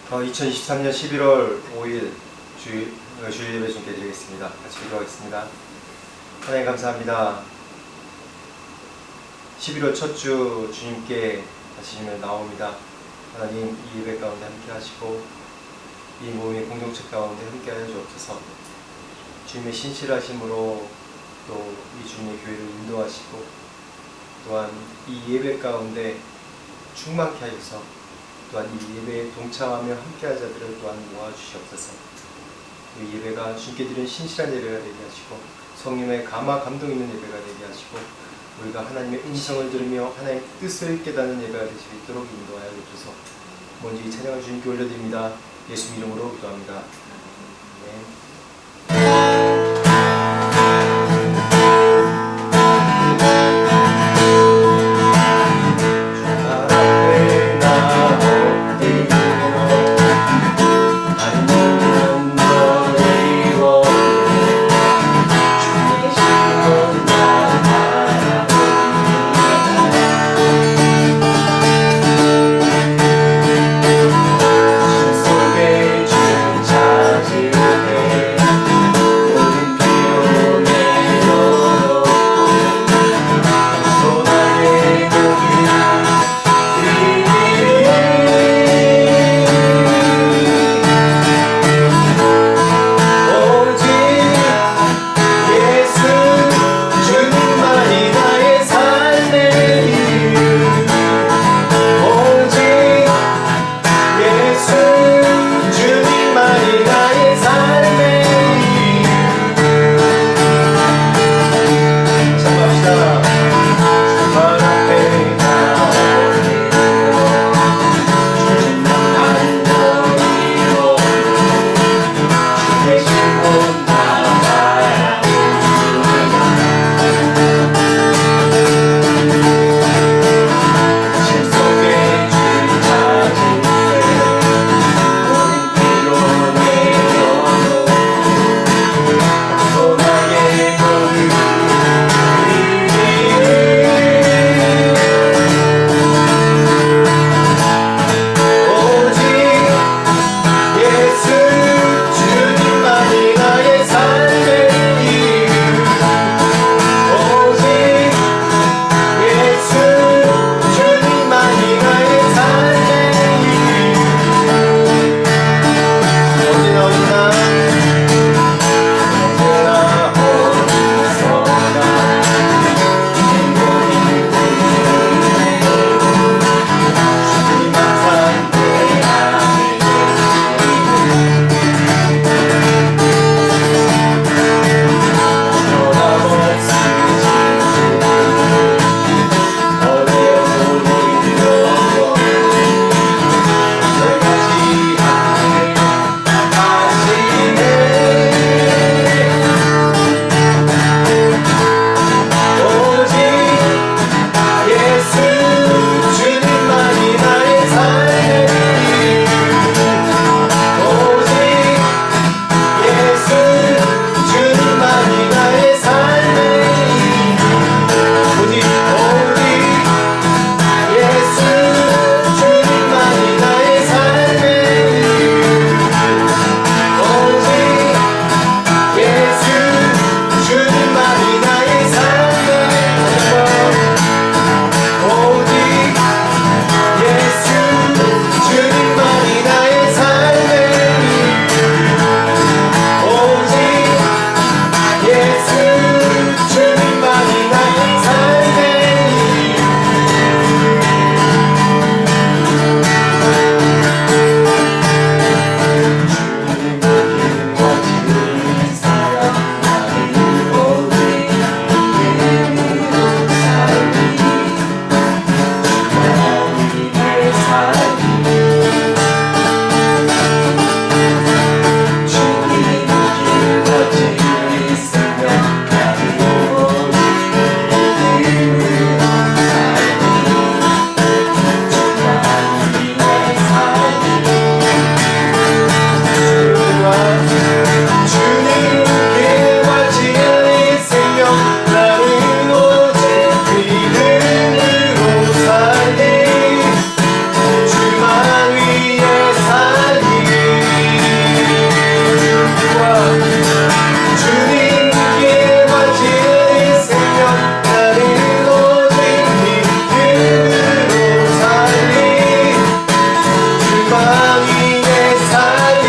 2023년 11월 5일 주일 예배 주님께 드리겠습니다. 같이 기도하겠습니다. 하나님 감사합니다. 11월 첫 주 주님께 다시 나옵니다. 하나님 이 예배 가운데 함께 하시고 이 모임의 공동체 가운데 함께 하여 주옵소서. 주님의 신실하심으로 또 이 주님의 교회를 인도하시고 또한 이 예배 가운데 충만케 하셔서 또한 이 예배에 동참하며 함께할 자들을 또한 모아주시옵소서. 이 예배가 주님께 드린 신실한 예배가 되게 하시고 성령의 감화 감동 있는 예배가 되게 하시고 우리가 하나님의 음성을 들으며 하나님의 뜻을 깨닫는 예배가 될 수 있도록 인도하여 주소서. 먼저 이 찬양을 주님께 올려드립니다. 예수 이름으로 기도합니다. 아멘. 주 속에 주 찾을 때 소망이 내 삶이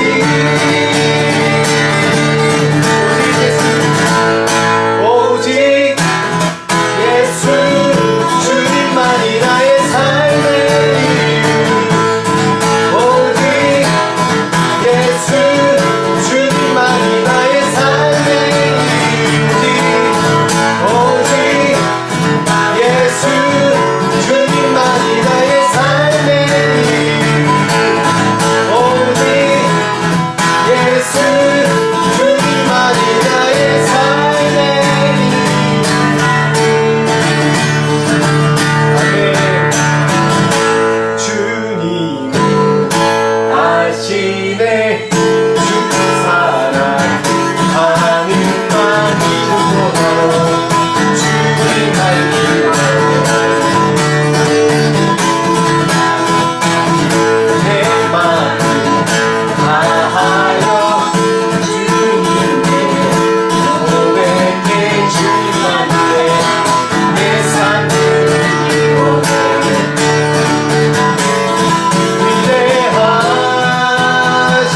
오직 예수 주님만이 나의 삶의 이유 오직 예수 주님만이 나의 삶의 이유 오직 예수 주님만이 나의 삶의 이유 오직 예수 주님만이 나의 삶의 아멘. 주님 아시네 주 사랑하는 마음으로 주님 알기로 내 마음 다하여 주님께 고백해 주님만의 내 삶을 이루네 위대하신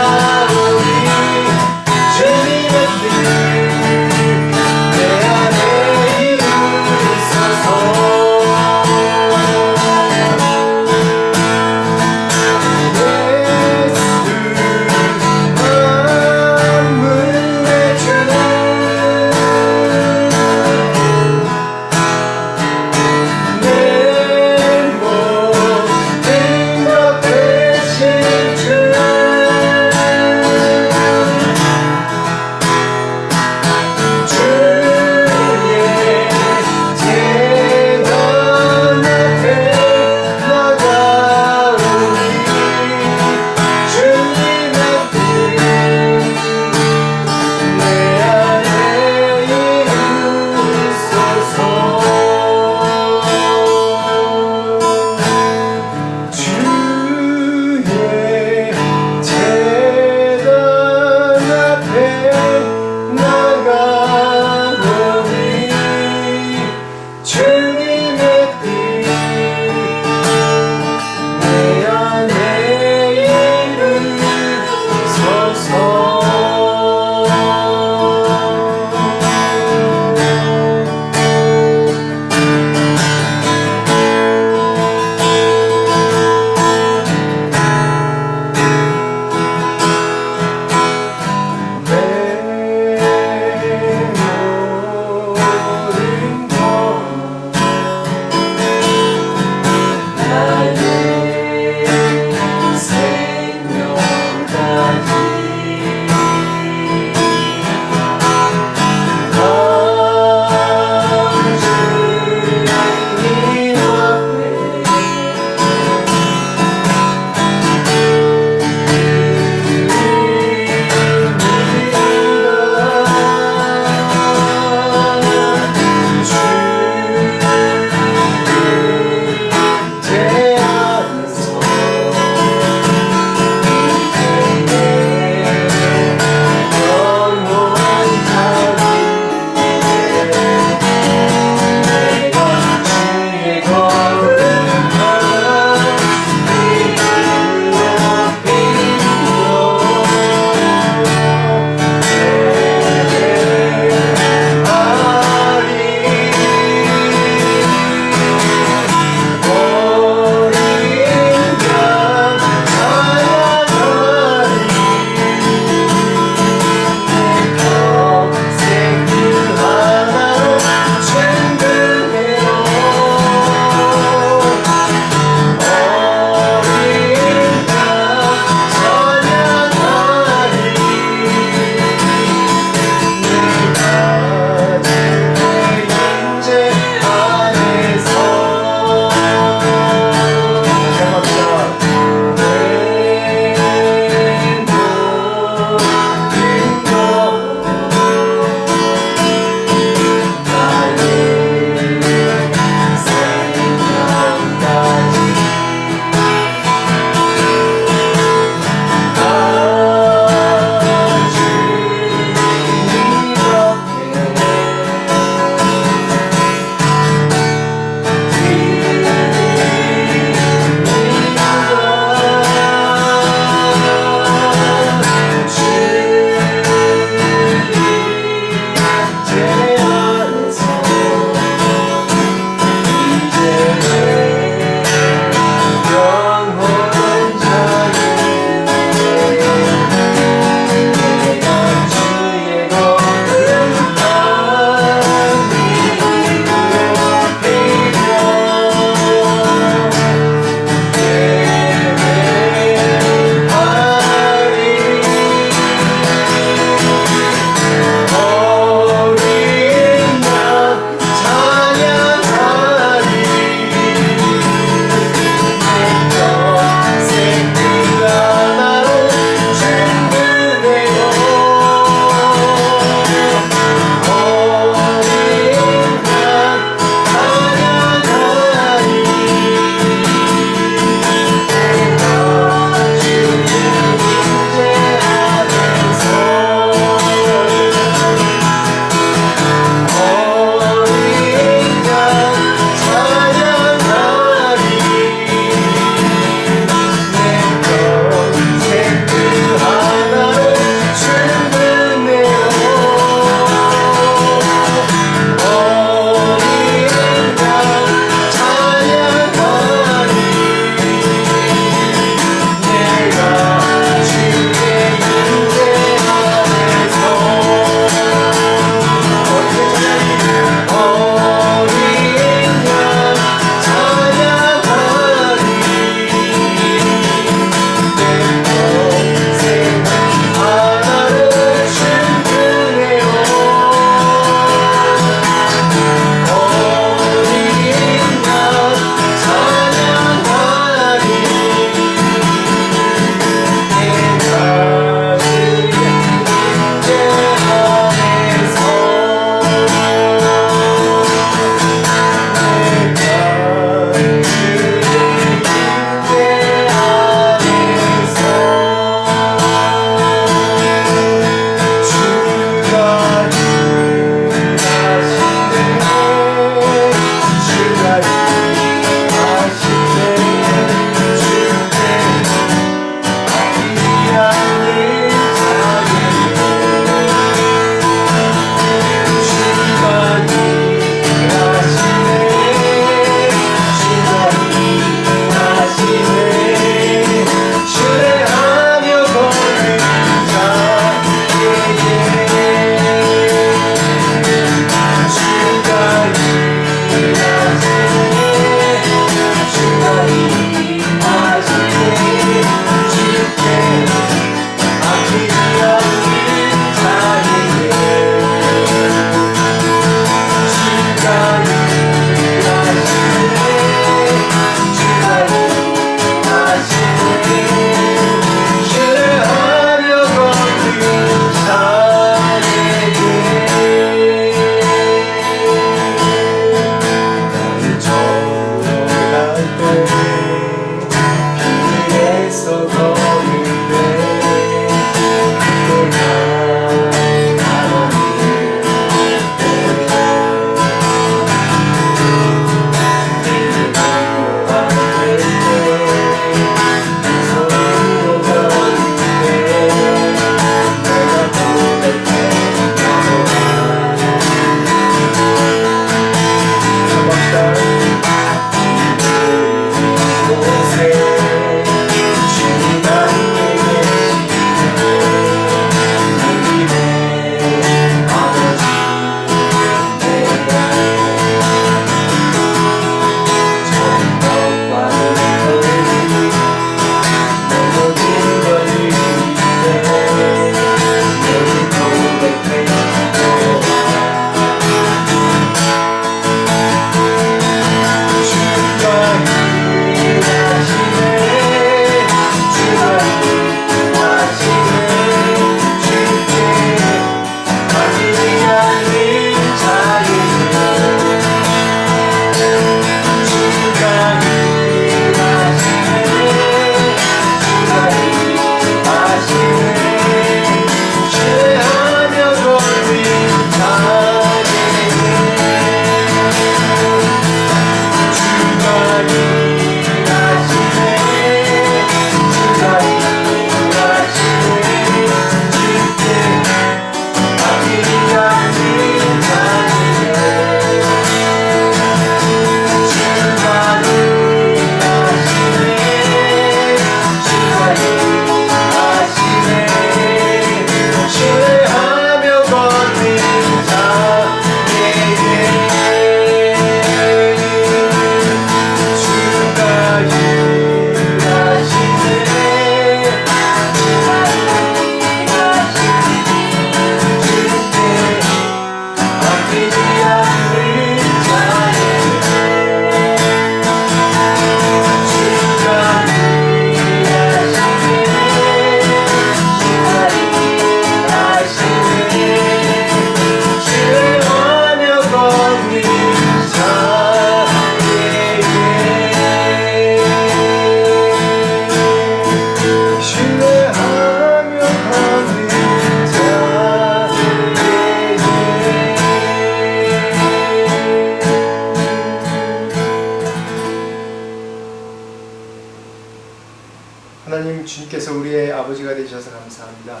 주님께서 우리의 아버지가 되셔서 감사합니다.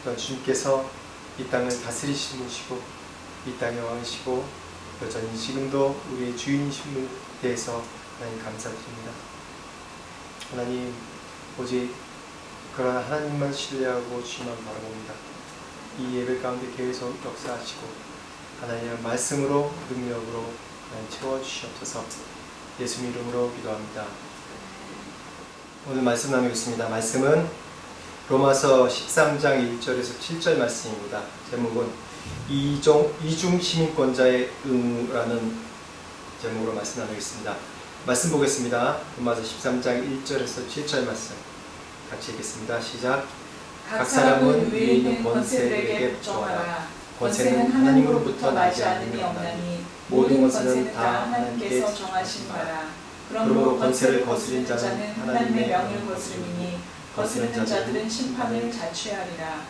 또한 주님께서 이 땅을 다스리시는 분이시고 이 땅의 왕이시고 여전히 지금도 우리의 주인이신 분에 대해서 하나님 감사드립니다. 하나님 오직 그러나 하나님만 신뢰하고 주님만 바라봅니다. 이 예배 가운데 계속 역사하시고 하나님의 말씀으로 능력으로 하나님 채워주시옵소서. 예수님 이름으로 기도합니다. 오늘 말씀 나누겠습니다. 말씀은 로마서 13장 1절에서 7절 말씀입니다. 제목은 이중 시민권자의 의무라는 제목으로 말씀 나누겠습니다. 말씀 보겠습니다. 로마서 13장 1절에서 7절 말씀 같이 읽겠습니다. 시작. 각 사람은 위에 있는 권세들에게 복종하라. 권세는 하나님으로부터 나지 않음이 없나니 모든 권세는 다 하나님께서 정하신 바라. 그러므로 권세를 거스린 자는 하나님의 명을 거스름이니 거스르는 자들은 심판을 자취하리라.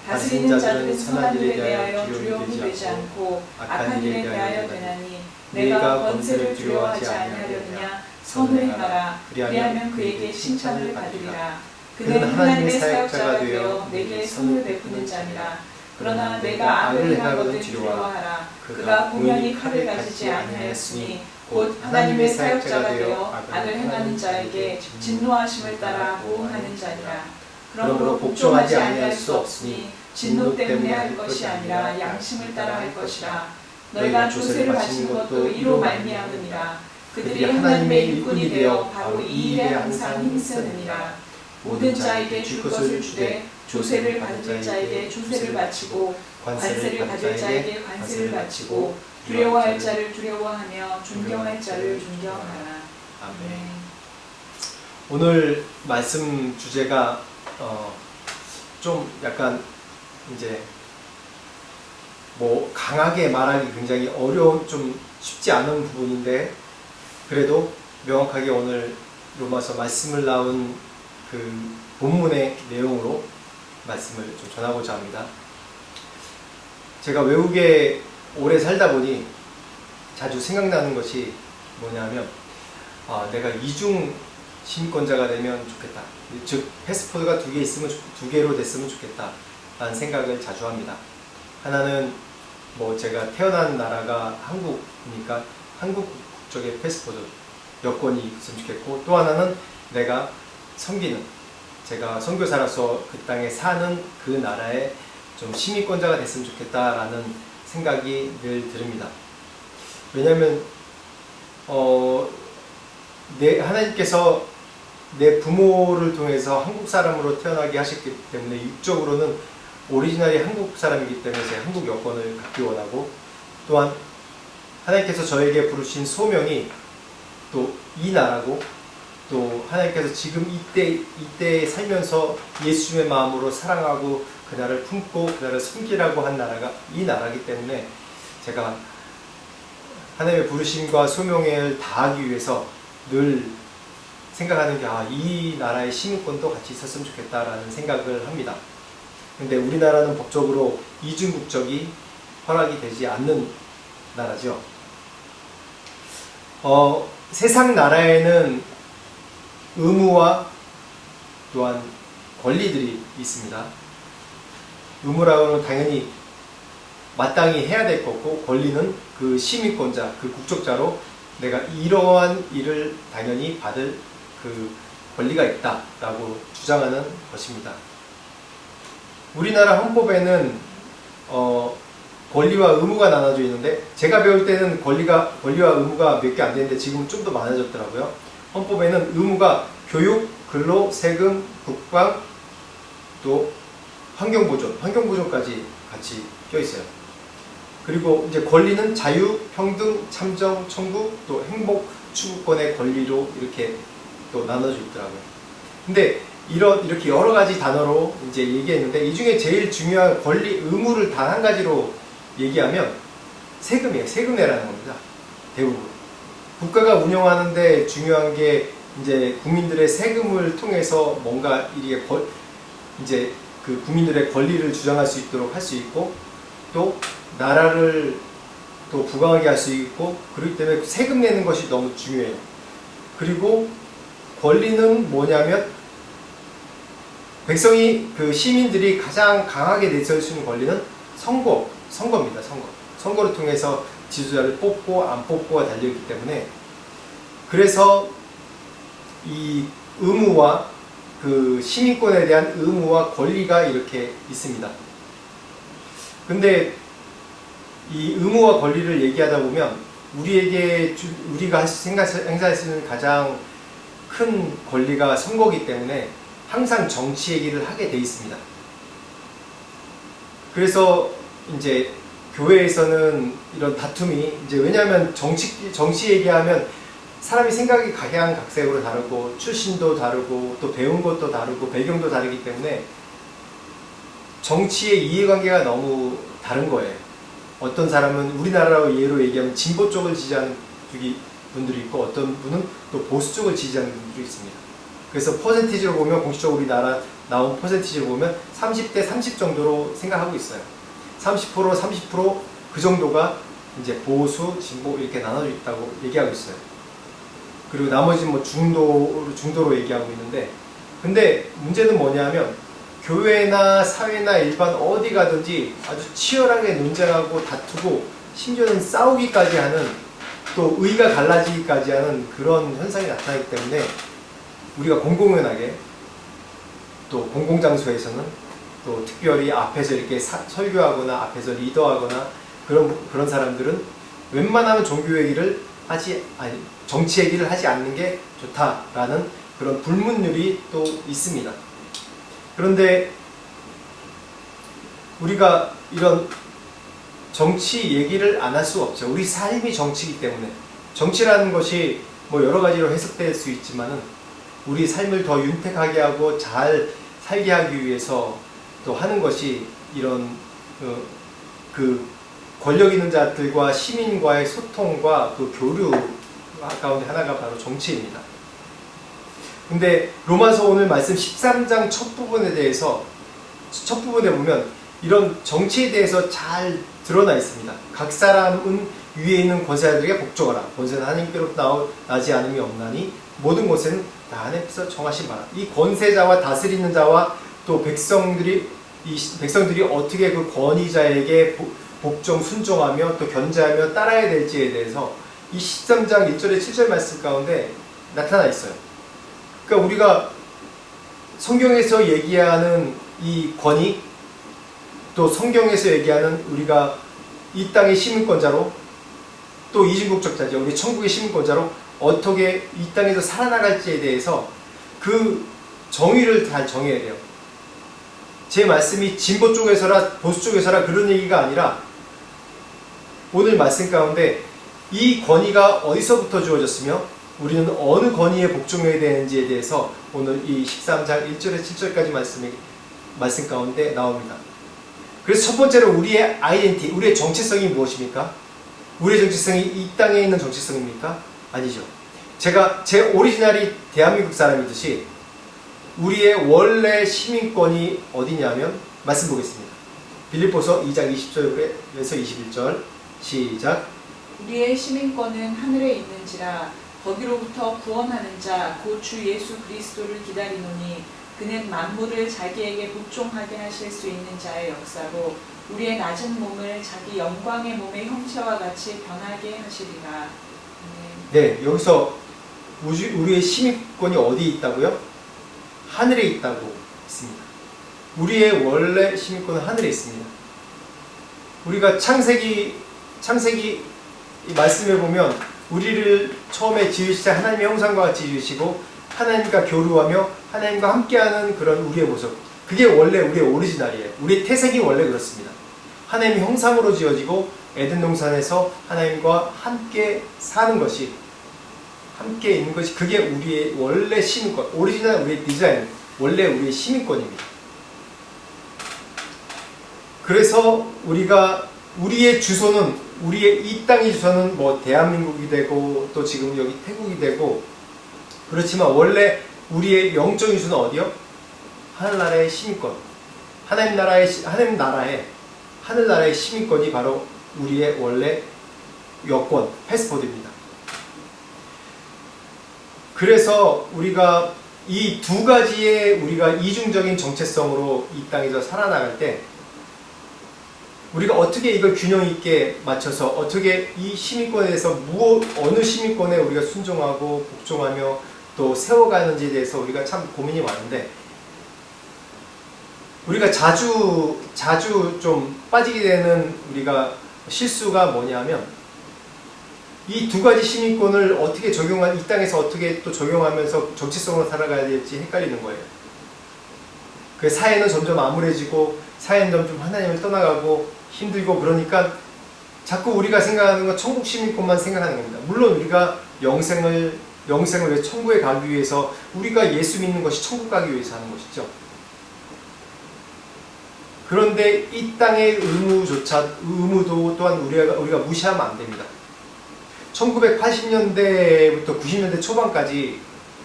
다스리는 자들은 선한 일에 대하여 두려움이 되지 않고 악한 일에 대하여 되나니 내가 권세를 두려워하지 아니하려느냐 선을 행하라. 그리하면 그에게 칭찬을 받으리라. 그는 하나님의 사역자가 되어 내게 선을 베푸는 자니라. 그러나 내가 악을 행하거든 두려워하라. 그가 공연히 칼을 가지지 아니하였으니 곧 하나님의 사역자가 되어 악을 행하는 자에게 진노하심을 따라 보응하는 자니라. 그러므로 복종하지 아니할 수 없으니 진노 때문에 할 것이 아니라 양심을 따라 할 것이라. 너희가 조세를 바치는 것도 이로 말미암으니라. 그들이 하나님의 일꾼이 되어 바로 이 일에 항상 힘쓰느니라. 모든 자에게 줄 것을 주되 조세를 받을 자에게 조세를 바치고 관세를 받을 자에게 관세를 바치고 두려워할 자를 두려워하며 존경할 자를 존경하라. 아멘. 오늘 말씀 주제가 좀 약간 이제 뭐 강하게 말하기 굉장히 어려운 좀 쉽지 않은 부분인데 그래도 명확하게 오늘 로마서 말씀을 나온 그 본문의 내용으로 말씀을 좀 전하고자 합니다. 제가 외국에 오래 살다 보니 자주 생각나는 것이 뭐냐면 내가 이중 시민권자가 되면 좋겠다. 즉 패스포트가 2개 있으면 2개로 됐으면 좋겠다 라는 생각을 자주 합니다. 하나는 뭐 제가 태어난 나라가 한국이니까 한국 국적의 패스포트 여권이 있으면 좋겠고, 또 하나는 내가 섬기는, 제가 선교사로서 그 땅에 사는 그 나라의 좀 시민권자가 됐으면 좋겠다라는 생각이 늘 듭니다. 왜냐하면 하나님께서 내 부모를 통해서 한국 사람으로 태어나게 하셨기 때문에 육적으로는 오리지널이 한국 사람이기 때문에 제가 한국 여권을 갖기 원하고, 또한 하나님께서 저에게 부르신 소명이 또 이 나라고, 또 하나님께서 지금 이때 살면서 예수님의 마음으로 사랑하고 그 나라를 품고 그 나라를 섬기라고 한 나라가 이 나라이기 때문에 제가 하나님의 부르심과 소명을 다하기 위해서 늘 생각하는 게 이 나라의 시민권도 같이 있었으면 좋겠다라는 생각을 합니다. 근데 우리나라는 법적으로 이중 국적이 허락이 되지 않는 나라죠. 세상 나라에는 의무와 또한 권리들이 있습니다. 의무라고는 당연히 마땅히 해야 될 거고, 권리는 그 시민권자, 그 국적자로 내가 이러한 일을 당연히 받을 그 권리가 있다라고 주장하는 것입니다. 우리나라 헌법에는 권리와 의무가 나눠져 있는데, 제가 배울 때는 권리와 의무가 몇 개 안 되는데 지금은 좀 더 많아졌더라고요. 헌법에는 의무가 교육, 근로, 세금, 국방, 또 환경보존까지 같이 껴있어요. 그리고 이제 권리는 자유, 평등, 참정, 청구, 또 행복 추구권의 권리로 이렇게 또 나눠져 있더라고요. 근데 이렇게 여러 가지 단어로 이제 얘기했는데, 이 중에 제일 중요한 권리, 의무를 단 한 가지로 얘기하면 세금이에요. 세금 내라는 겁니다. 대부분. 국가가 운영하는데 중요한 게 이제 국민들의 세금을 통해서 뭔가 이게 이제 그 국민들의 권리를 주장할 수 있도록 할 수 있고, 또 나라를 또 부강하게 할 수 있고, 그렇기 때문에 세금 내는 것이 너무 중요해요. 그리고 권리는 뭐냐면 백성이 그 시민들이 가장 강하게 내세울 수 있는 권리는 선거입니다. 선거를 통해서 지도자를 뽑고 안 뽑고가 달려있기 때문에 그래서 이 의무와 그 시민권에 대한 의무와 권리가 이렇게 있습니다. 근데 이 의무와 권리를 얘기하다 보면 우리가 행사할 수 있는 가장 큰 권리가 선거이기 때문에 항상 정치 얘기를 하게 돼 있습니다. 그래서 이제 교회에서는 이런 다툼이 이제 왜냐하면 정치 얘기하면 사람이 생각이 각양각색으로 다르고 출신도 다르고 또 배운 것도 다르고 배경도 다르기 때문에 정치의 이해관계가 너무 다른 거예요. 어떤 사람은 우리나라로 예로 얘기하면 진보 쪽을 지지하는 분들이 있고 어떤 분은 또 보수 쪽을 지지하는 분들이 있습니다. 그래서 퍼센티지로 보면 공식적으로 우리나라 나온 퍼센티지로 보면 30대 30 정도로 생각하고 있어요. 30%, 30% 그 정도가 이제 보수, 진보 이렇게 나눠져 있다고 얘기하고 있어요. 그리고 나머지는 뭐 중도로 얘기하고 있는데 근데 문제는 뭐냐면 교회나 사회나 일반 어디 가든지 아주 치열하게 논쟁하고 다투고 심지어는 싸우기까지 하는 또 의가 갈라지기까지 하는 그런 현상이 나타나기 때문에 우리가 공공연하게 또 공공장소에서는 또 특별히 앞에서 이렇게 설교하거나 앞에서 리더하거나 그런 사람들은 웬만하면 종교 얘기를 정치 얘기를 하지 않는 게 좋다라는 그런 불문율이 또 있습니다. 그런데 우리가 이런 정치 얘기를 안 할 수 없죠. 우리 삶이 정치이기 때문에 정치라는 것이 뭐 여러 가지로 해석될 수 있지만은 우리 삶을 더 윤택하게 하고 잘 살게 하기 위해서 또 하는 것이 이런 그 권력 있는 자들과 시민과의 소통과 그 교류 가운데 하나가 바로 정치입니다. 근데 로마서 오늘 말씀 13장 첫 부분에 보면 이런 정치에 대해서 잘 드러나 있습니다. 각 사람은 위에 있는 권세자들에게 복종하라. 권세는 하나님께로부터 나지 않음이 없나니 모든 권세는 다 하나님께서 정하신 바라. 이 권세자와 다스리는 자와 또 백성들이 어떻게 그 권위자에게 복종, 순종하며 또 견제하며 따라야 될지에 대해서 이 13장 1절에 7절 말씀 가운데 나타나 있어요. 그러니까 우리가 성경에서 얘기하는 이 권위 또 성경에서 얘기하는 우리가 이 땅의 시민권자로 또 이중국적자죠. 우리 천국의 시민권자로 어떻게 이 땅에서 살아나갈지에 대해서 그 정의를 잘 정해야 돼요. 제 말씀이 진보 쪽에서라 보수 쪽에서라 그런 얘기가 아니라 오늘 말씀 가운데 이 권위가 어디서부터 주어졌으며 우리는 어느 권위에 복종해야 되는지에 대해서 오늘 이 13장 1절에 7절까지 말씀 가운데 나옵니다. 그래서 첫 번째로 우리의 아이덴티티, 우리의 정체성이 무엇입니까? 우리의 정체성이 이 땅에 있는 정체성입니까? 아니죠. 제 오리지널이 대한민국 사람이듯이 우리의 원래 시민권이 어디냐면 말씀 보겠습니다. 빌립보서 2장 20절에서 21절 시작. 우리의 시민권은 하늘에 있는지라 거기로부터 구원하는 자 곧 주 예수 그리스도를 기다리노니 그는 만물을 자기에게 복종하게 하실 수 있는 자의 역사로 우리의 낮은 몸을 자기 영광의 몸의 형체와 같이 변하게 하시리라. 네, 여기서 우리의 시민권이 어디 있다고요? 하늘에 있다고 있습니다. 우리의 원래 시민권은 하늘에 있습니다. 우리가 창세기 이 말씀에 보면 우리를 처음에 지으실 때 하나님의 형상과 같이 지으시고 하나님과 교류하며 하나님과 함께하는 그런 우리의 모습, 그게 원래 우리의 오리지널이에요. 우리의 태생이 원래 그렇습니다. 하나님의 형상으로 지어지고 에덴 동산에서 하나님과 함께 사는 것이, 함께 있는 것이, 그게 우리의 원래 시민권, 오리지널 우리의 디자인, 원래 우리의 시민권입니다. 그래서 우리의 주소는, 우리의 이 땅의 주소는 뭐 대한민국이 되고 또 지금 여기 태국이 되고 그렇지만 원래 우리의 영적인 주소는 어디요? 하늘나라의 시민권, 하늘나라의 시민권이 바로 우리의 원래 여권, 패스포드입니다. 그래서 우리가 이 두 가지의 우리가 이중적인 정체성으로 이 땅에서 살아나갈 때 우리가 어떻게 이걸 균형 있게 맞춰서 어떻게 이 시민권에 대해서 어느 시민권에 우리가 순종하고 복종하며 또 세워가는지에 대해서 우리가 참 고민이 많은데, 우리가 자주 좀 빠지게 되는 우리가 실수가 뭐냐면, 이 두 가지 시민권을 어떻게 이 땅에서 어떻게 또 적용하면서 정체성으로 살아가야 될지 헷갈리는 거예요. 그 사회는 점점 암울해지고 사회는 점점 하나님을 떠나가고 힘들고, 그러니까 자꾸 우리가 생각하는 건 천국 시민권만 생각하는 겁니다. 물론 우리가 영생을 위해 천국에 가기 위해서, 우리가 예수 믿는 것이 천국 가기 위해서 하는 것이죠. 그런데 이 땅의 의무도 또한 우리가 무시하면 안 됩니다. 1980년대부터 90년대 초반까지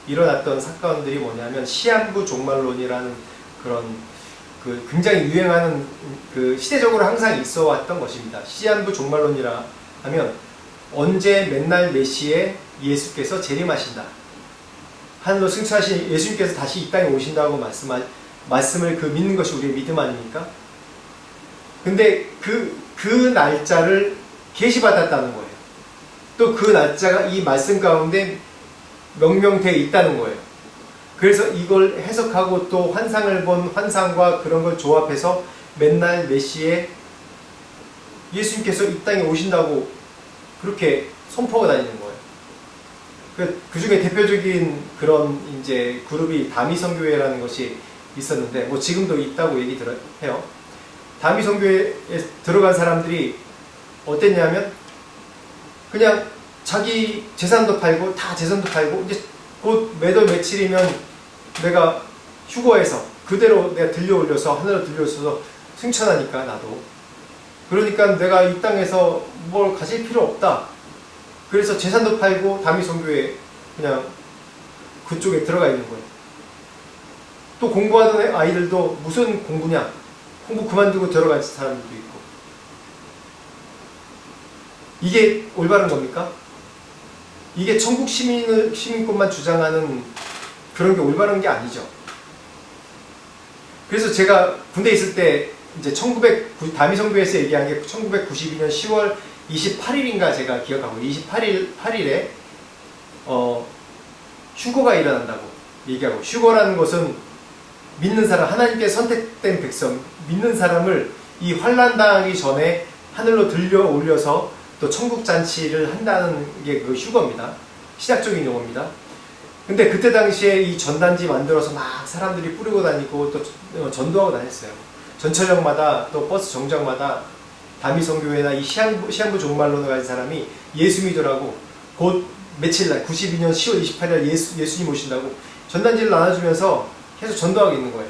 일어났던 사건들이 뭐냐면, 시한부 종말론이라는 그런 굉장히 유행하는 시대적으로 항상 있어 왔던 것입니다. 시한부 종말론이라 하면 언제 맨날 몇 시에 예수께서 재림하신다, 하늘로 승천하신 예수님께서 다시 이 땅에 오신다고 말씀을 믿는 것이 우리의 믿음 아닙니까? 근데 그 날짜를 계시받았다는 거예요. 또 그 날짜가 이 말씀 가운데 명명되어 있다는 거예요. 그래서 이걸 해석하고 또 환상을 본 환상과 그런 걸 조합해서 맨날 몇 시에 예수님께서 이 땅에 오신다고 그렇게 선포가 다니는 거예요. 그 중에 대표적인 그런 이제 그룹이 다미성교회라는 것이 있었는데, 뭐 지금도 있다고 해요. 다미성교회에 들어간 사람들이 어땠냐면, 그냥 자기 재산도 팔고 다 재산도 팔고, 이제 곧 매달 며칠이면 내가 휴거해서 그대로 내가 들려올려서 하늘로 들려올려서 승천하니까, 나도 그러니까 내가 이 땅에서 뭘 가질 필요 없다. 그래서 재산도 팔고 다미성교회 그냥 그쪽에 들어가 있는 거예요. 또 공부하던 아이들도 무슨 공부냐, 공부 그만두고 들어간 사람들도 있고. 이게 올바른 겁니까? 이게 천국 시민권만 주장하는 그런 게 올바른 게 아니죠. 그래서 제가 군대에 있을 때 이제 다미성교회에서 얘기한 게 1992년 10월 28일인가 제가 기억하고, 8일에 휴거가 일어난다고 얘기하고, 휴거라는 것은 믿는 사람, 하나님께 선택된 백성, 믿는 사람을 이 환난 당하기 전에 하늘로 들려 올려서 또 천국 잔치를 한다는 게 그 휴거입니다. 신학적인 용어입니다. 근데 그때 당시에 이 전단지 만들어서 막 사람들이 뿌리고 다니고 또 전도하고 다녔어요. 전철역마다 또 버스 정장마다 다미성교회나 이 시한부 종말론을 가진 사람이 예수 믿으라고 곧 며칠날 92년 10월 28일 예수님 오신다고 전단지를 나눠주면서 계속 전도하고 있는 거예요.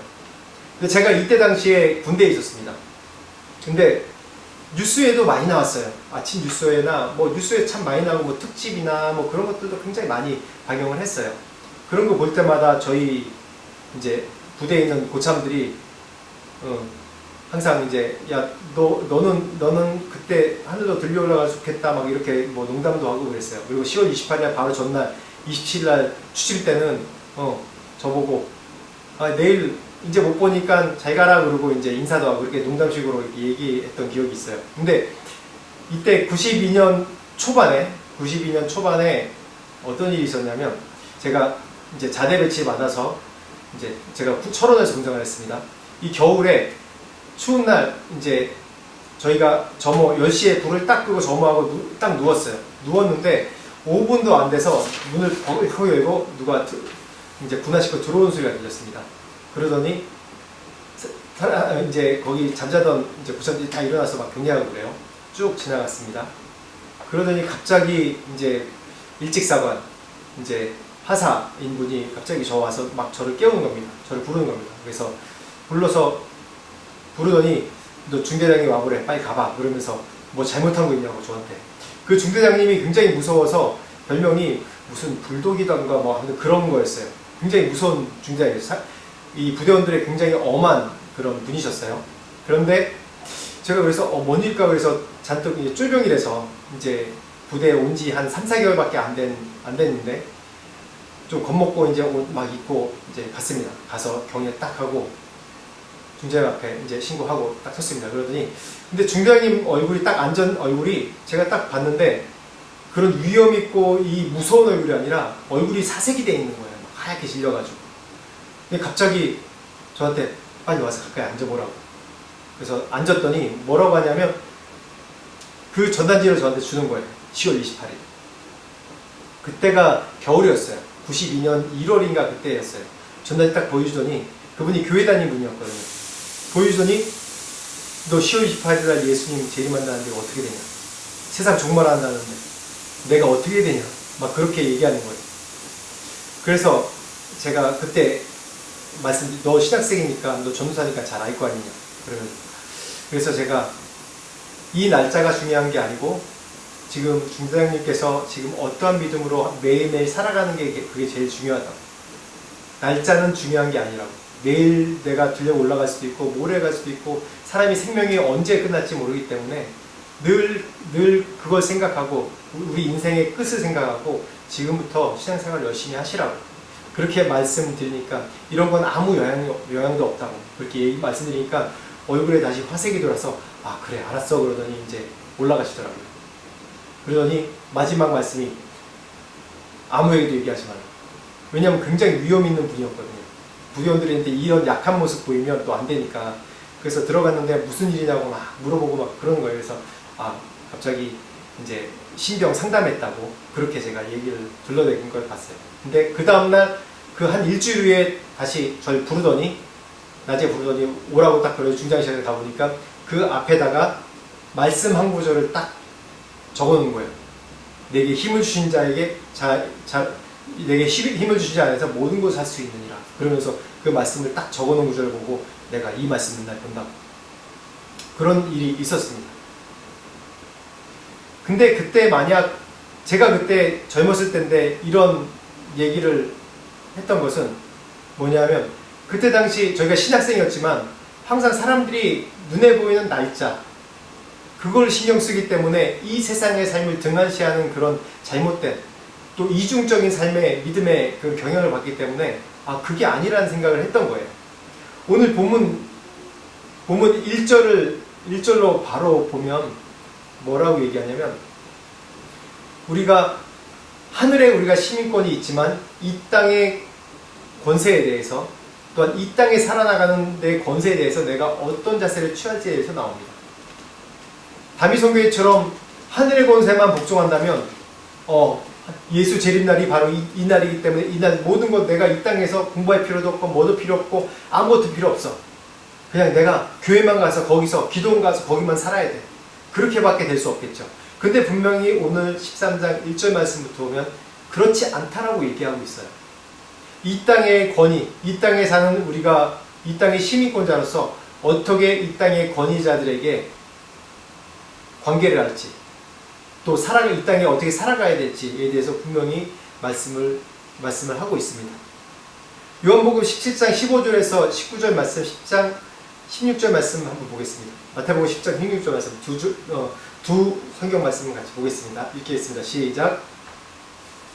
근데 제가 이때 당시에 군대에 있었습니다. 근데 뉴스에도 많이 나왔어요. 아침 뉴스에나 뭐 뉴스에 참 많이 나오고, 뭐 특집이나 뭐 그런 것들도 굉장히 많이 방영을 했어요. 그런 거 볼 때마다 저희 이제 부대에 있는 고참들이 항상 이제 야 너는 그때 하늘로 들려 올라갈 수 있겠다 막 이렇게 뭐 농담도 하고 그랬어요. 그리고 10월 28일 바로 전날 27일 추실 때는 저보고 내일 이제 못 보니까 잘 가라 그러고 이제 인사도 하고 이렇게 농담식으로 이렇게 얘기했던 기억이 있어요. 근데 이때 92년 초반에 어떤 일이 있었냐면, 제가 이제 자대 배치 받아서 이제 제가 철원에서 정장을 했습니다. 이 겨울에 추운 날 이제 저희가 점호 10시에 불을 딱 끄고 점호하고 딱 누웠어요. 누웠는데 5분도 안 돼서 문을 벌컥 열고 누가 이제 군화 싣고 들어오는 소리가 들렸습니다. 그러더니 이제 거기 잠자던 이제 부사들이 다 일어나서 막 격려하고 그래요. 쭉 지나갔습니다. 그러더니 갑자기 이제 일직사관 이제 하사인 분이 갑자기 저 와서 막 저를 깨우는 겁니다. 저를 부르는 겁니다. 그래서 부르더니 너 중대장님 와보래, 빨리 가봐, 그러면서 뭐 잘못한 거 있냐고 저한테. 그 중대장님이 굉장히 무서워서 별명이 무슨 불독이던가 뭐 그런 거였어요. 굉장히 무서운 중대장이었어요. 이 부대원들의 굉장히 엄한 그런 분이셨어요. 그런데 제가 그래서 뭔 일까 그래서 잔뜩 이제 쫄병이라서 이제 부대에 온 지 한 3, 4개월밖에 안 됐는데 좀 겁먹고 이제 옷 막 입고 이제 갔습니다. 가서 경례 딱 하고 중대장 앞에 이제 신고하고 딱 섰습니다. 그러더니 근데 중대장님 얼굴이 딱 앉은 얼굴이 제가 딱 봤는데 그런 위험 있고 이 무서운 얼굴이 아니라 얼굴이 사색이 돼 있는 거예요. 막 하얗게 질려가지고. 근데 갑자기 저한테 빨리 와서 가까이 앉아보라고. 그래서 앉았더니 뭐라고 하냐면 그 전단지를 저한테 주는 거예요. 10월 28일. 그때가 겨울이었어요. 92년 1월인가 그때였어요. 전단지 딱 보여주더니 그분이 교회 다닌 분이었거든요. 보여주더니 너 10월 28일 날 예수님 재림한다는데 어떻게 되냐. 세상 종말한다는데 내가 어떻게 되냐. 막 그렇게 얘기하는 거예요. 그래서 제가 그때 너 신학생이니까 너 전도사니까 잘 알 거 아니냐. 그래서 제가 이 날짜가 중요한 게 아니고 지금 중대장님께서 지금 어떠한 믿음으로 매일매일 살아가는 게 그게 제일 중요하다. 날짜는 중요한 게 아니라고. 내일 내가 들려 올라갈 수도 있고 모레 갈 수도 있고 사람이 생명이 언제 끝날지 모르기 때문에 늘 그걸 생각하고 우리 인생의 끝을 생각하고 지금부터 신앙생활 열심히 하시라고 그렇게 말씀드리니까 이런 건 아무 영향도 없다고 그렇게 말씀드리니까 얼굴에 다시 화색이 돌아서 아 그래 알았어 그러더니 이제 올라가시더라고요. 그러더니 마지막 말씀이 아무에게도 얘기하지 마라. 왜냐하면 굉장히 위험 있는 분이었거든요. 부위원들한테 이런 약한 모습 보이면 또 안 되니까. 그래서 들어갔는데 무슨 일이냐고 막 물어보고 막 그러는 거예요. 그래서 아 갑자기 이제 신병 상담했다고 그렇게 제가 얘기를 둘러대긴 걸 봤어요. 근데 그 다음날 그 한 일주일 후에 다시 저를 부르더니 낮에 부르더니 오라고 딱 그래서 중장실에 가보니까 그 앞에다가 말씀 한 구절을 딱 적어놓은 거예요. 내게 힘을 주신 자에게 내게 힘을 주신 자 안에서 모든 것을 할 수 있느니라. 그러면서 그 말씀을 딱 적어놓은 구절을 보고 내가 이 말씀 맨날 본다고. 그런 일이 있었습니다. 근데 그때 만약 제가 그때 젊었을 때인데 이런 얘기를 했던 것은 뭐냐면 그때 당시 저희가 신학생이었지만 항상 사람들이 눈에 보이는 날짜 그걸 신경 쓰기 때문에 이 세상의 삶을 등한시하는 그런 잘못된 또 이중적인 삶의 믿음의 그 경향을 받기 때문에 아 그게 아니라는 생각을 했던 거예요. 오늘 본문 1절로 바로 보면 뭐라고 얘기하냐면 하늘에 우리가 시민권이 있지만 이 땅의 권세에 대해서 또한 이 땅에 살아나가는 데 권세에 대해서 내가 어떤 자세를 취할지에 대해서 나옵니다. 다미성교회처럼 하늘의 권세만 복종한다면 예수 재림날이 바로 이 날이기 때문에 이날 모든 것 내가 이 땅에서 공부할 필요도 없고 뭐도 필요 없고 아무것도 필요 없어. 그냥 내가 교회만 가서 거기서 기도원 가서 거기만 살아야 돼. 그렇게밖에 될 수 없겠죠. 근데 분명히 오늘 13장 1절 말씀부터 보면 그렇지 않다라고 얘기하고 있어요. 이 땅의 권위, 이 땅에 사는 우리가 이 땅의 시민권자로서 어떻게 이 땅의 권위자들에게 관계를 할지 또 이 땅에 어떻게 살아가야 될지에 대해서 분명히 말씀을 하고 있습니다. 요한복음 17장 15절에서 19절 말씀, 10장 16절 말씀 한번 보겠습니다. 마태복음 10장 16절 말씀 두 성경 말씀을 같이 보겠습니다. 읽겠습니다. 시작.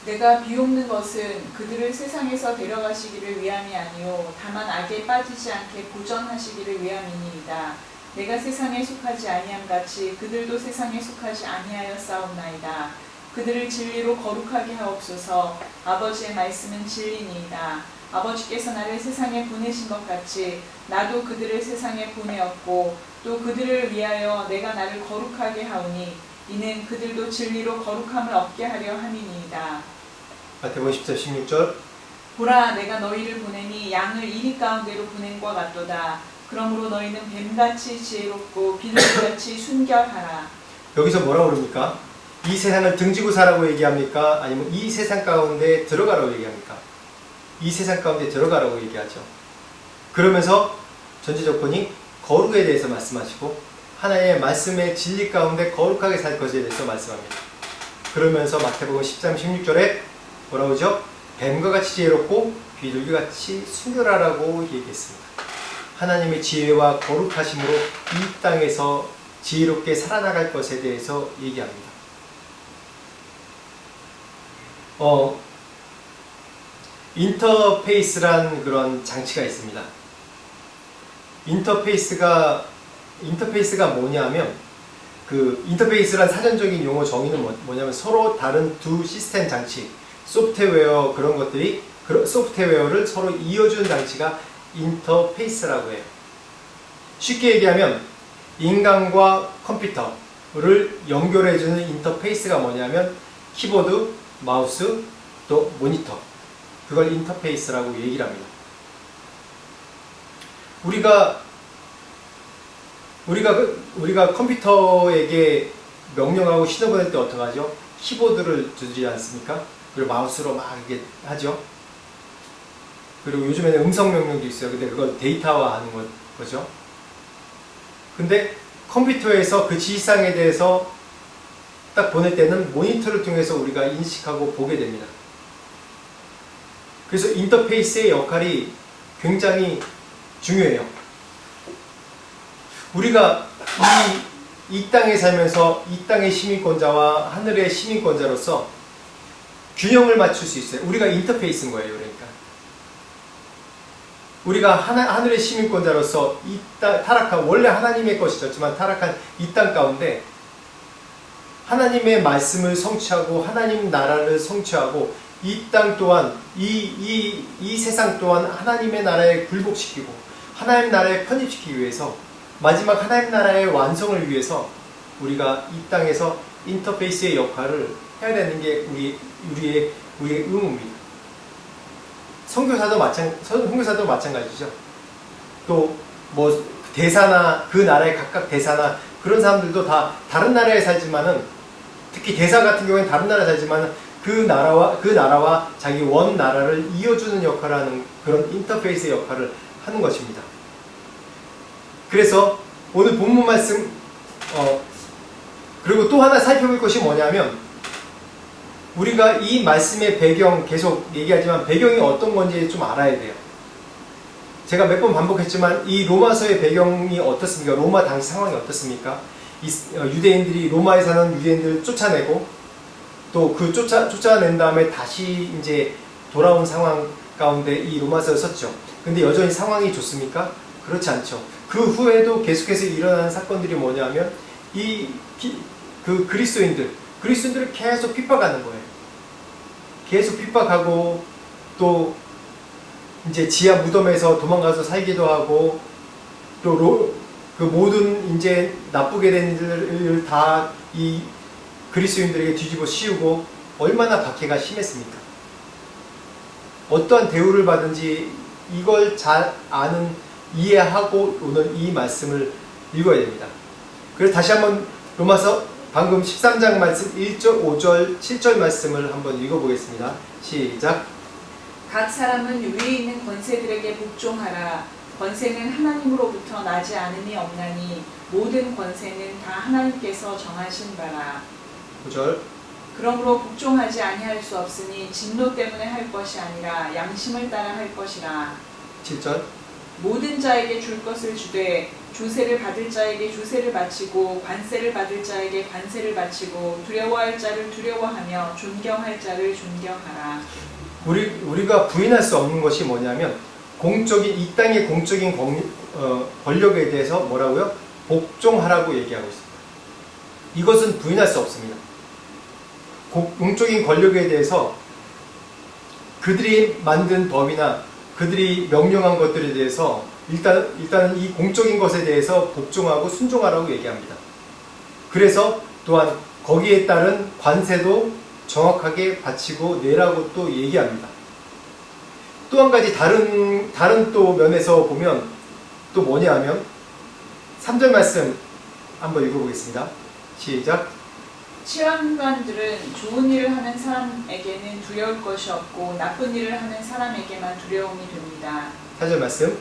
내가 비옵는 것은 그들을 세상에서 데려가시기를 위함이 아니요 다만 악에 빠지지 않게 보전하시기를 위함이니이다. 내가 세상에 속하지 아니함 같이 그들도 세상에 속하지 아니하여 싸움나이다. 그들을 진리로 거룩하게 하옵소서. 아버지의 말씀은 진리니이다. 아버지께서 나를 세상에 보내신 것 같이 나도 그들을 세상에 보내었고 또 그들을 위하여 내가 나를 거룩하게 하오니 이는 그들도 진리로 거룩함을 얻게 하려 함이니이다. 마태복음 10장 16절. 보라 내가 너희를 보내니 양을 이리 가운데로 보낸과 같도다. 그러므로 너희는 뱀같이 지혜롭고 비둘기같이 순결하라. 여기서 뭐라고 그럽니까? 이 세상을 등지고 사라고 얘기합니까? 아니면 이 세상 가운데 들어가라고 얘기합니까? 이 세상 가운데 들어가라고 얘기하죠. 그러면서 전제 조건이 거룩에 대해서 말씀하시고 하나님의 말씀의 진리 가운데 거룩하게 살 것에 대해서 말씀합니다. 그러면서 마태복음 10장 16절에 뭐라고 하죠? 뱀과 같이 지혜롭고 비둘기같이 순결하라고 얘기했습니다. 하나님의 지혜와 거룩하심으로 이 땅에서 지혜롭게 살아나갈 것에 대해서 얘기합니다. 인터페이스란 그런 장치가 있습니다. 인터페이스가 뭐냐면 그 인터페이스란 사전적인 용어 정의는 뭐냐면 서로 다른 두 시스템 장치, 소프트웨어 그런 것들이 소프트웨어를 서로 이어주는 장치가 인터페이스라고 해요. 쉽게 얘기하면 인간과 컴퓨터를 연결해주는 인터페이스가 뭐냐면 키보드, 마우스, 또 모니터, 그걸 인터페이스라고 얘기를 합니다. 우리가 컴퓨터에게 명령하고 신호 보낼 때 어떡하죠? 키보드를 두드리지 않습니까? 그리고 마우스로 막 이렇게 하죠. 그리고 요즘에는 음성 명령도 있어요. 근데 그걸 데이터화하는 거죠. 근데 컴퓨터에서 그 지시사항에 대해서 딱 보낼 때는 모니터를 통해서 우리가 인식하고 보게 됩니다. 그래서 인터페이스의 역할이 굉장히 중요해요. 우리가 이 땅에 살면서 이 땅의 시민권자와 하늘의 시민권자로서 균형을 맞출 수 있어요. 우리가 인터페이스인 거예요. 그러니까 우리가 하늘의 시민권자로서 이 땅, 타락한, 원래 하나님의 것이었지만 타락한 이 땅 가운데 하나님의 말씀을 성취하고 하나님 나라를 성취하고 이 땅 또한 이 세상 또한 하나님의 나라에 굴복시키고 하나님 나라에 편입시키기 위해서 마지막 하나님 나라의 완성을 위해서 우리가 이 땅에서 인터페이스의 역할을 해야 되는 게 우리의 의무입니다. 선교사도 마찬가지죠. 또 뭐 대사나 그 나라의 각각 대사나 그런 사람들도 다 다른 나라에 살지만은, 특히 대사 같은 경우에는 다른 나라에 살지만은 그 나라와 자기 원 나라를 이어주는 역할을 하는 그런 인터페이스의 역할을 하는 것입니다. 그래서 오늘 본문 말씀 그리고 또 하나 살펴볼 것이 뭐냐면, 우리가 이 말씀의 배경, 계속 얘기하지만 배경이 어떤 건지 좀 알아야 돼요. 제가 몇 번 반복했지만 이 로마서의 배경이 어떻습니까? 로마 당시 상황이 어떻습니까? 유대인들이 로마에 사는 유대인들을 쫓아내고 또 그 쫓아낸 다음에 다시 이제 돌아온 상황 가운데 이 로마서를 썼죠. 근데 여전히 상황이 좋습니까? 그렇지 않죠. 그 후에도 계속해서 일어나는 사건들이 뭐냐면 그 그리스도인들을 계속 핍박하는 거예요. 계속 핍박하고 또 이제 지하 무덤에서 도망가서 살기도 하고 또 그 모든 이제 나쁘게 된 일을 다 이 그리스도인들에게 뒤집어 씌우고 얼마나 박해가 심했습니까? 어떠한 대우를 받은지 이걸 잘 이해하고 오늘 이 말씀을 읽어야 됩니다. 그래서 다시 한번 로마서 방금 13장 말씀 1절, 5절, 7절 말씀을 한번 읽어보겠습니다. 시작. 각 사람은 위에 있는 권세들에게 복종하라. 권세는 하나님으로부터 나지 않음이 없나니 모든 권세는 다 하나님께서 정하신 바라. 5절. 그러므로 복종하지 아니할 수 없으니 진노 때문에 할 것이 아니라 양심을 따라 할 것이라. 7절. 모든 자에게 줄 것을 주되 주세를 받을 자에게 주세를 바치고 관세를 받을 자에게 관세를 바치고 두려워할 자를 두려워하며 존경할 자를 존경하라. 우리가 부인할 수 없는 것이 뭐냐면 이 땅의 공적인 권력에 대해서 뭐라고요? 복종하라고 얘기하고 있습니다. 이것은 부인할 수 없습니다. 공적인 권력에 대해서 그들이 만든 법이나 그들이 명령한 것들에 대해서 일단은 이 공적인 것에 대해서 복종하고 순종하라고 얘기합니다. 그래서 또한 거기에 따른 관세도 정확하게 바치고 내라고 또 얘기합니다. 또 한 가지 다른 또 면에서 보면 또 뭐냐 하면 3절 말씀 한번 읽어보겠습니다. 시작. 치안관들은 좋은 일을 하는 사람에게는 두려울 것이 없고 나쁜 일을 하는 사람에게만 두려움이 됩니다. 4절 말씀.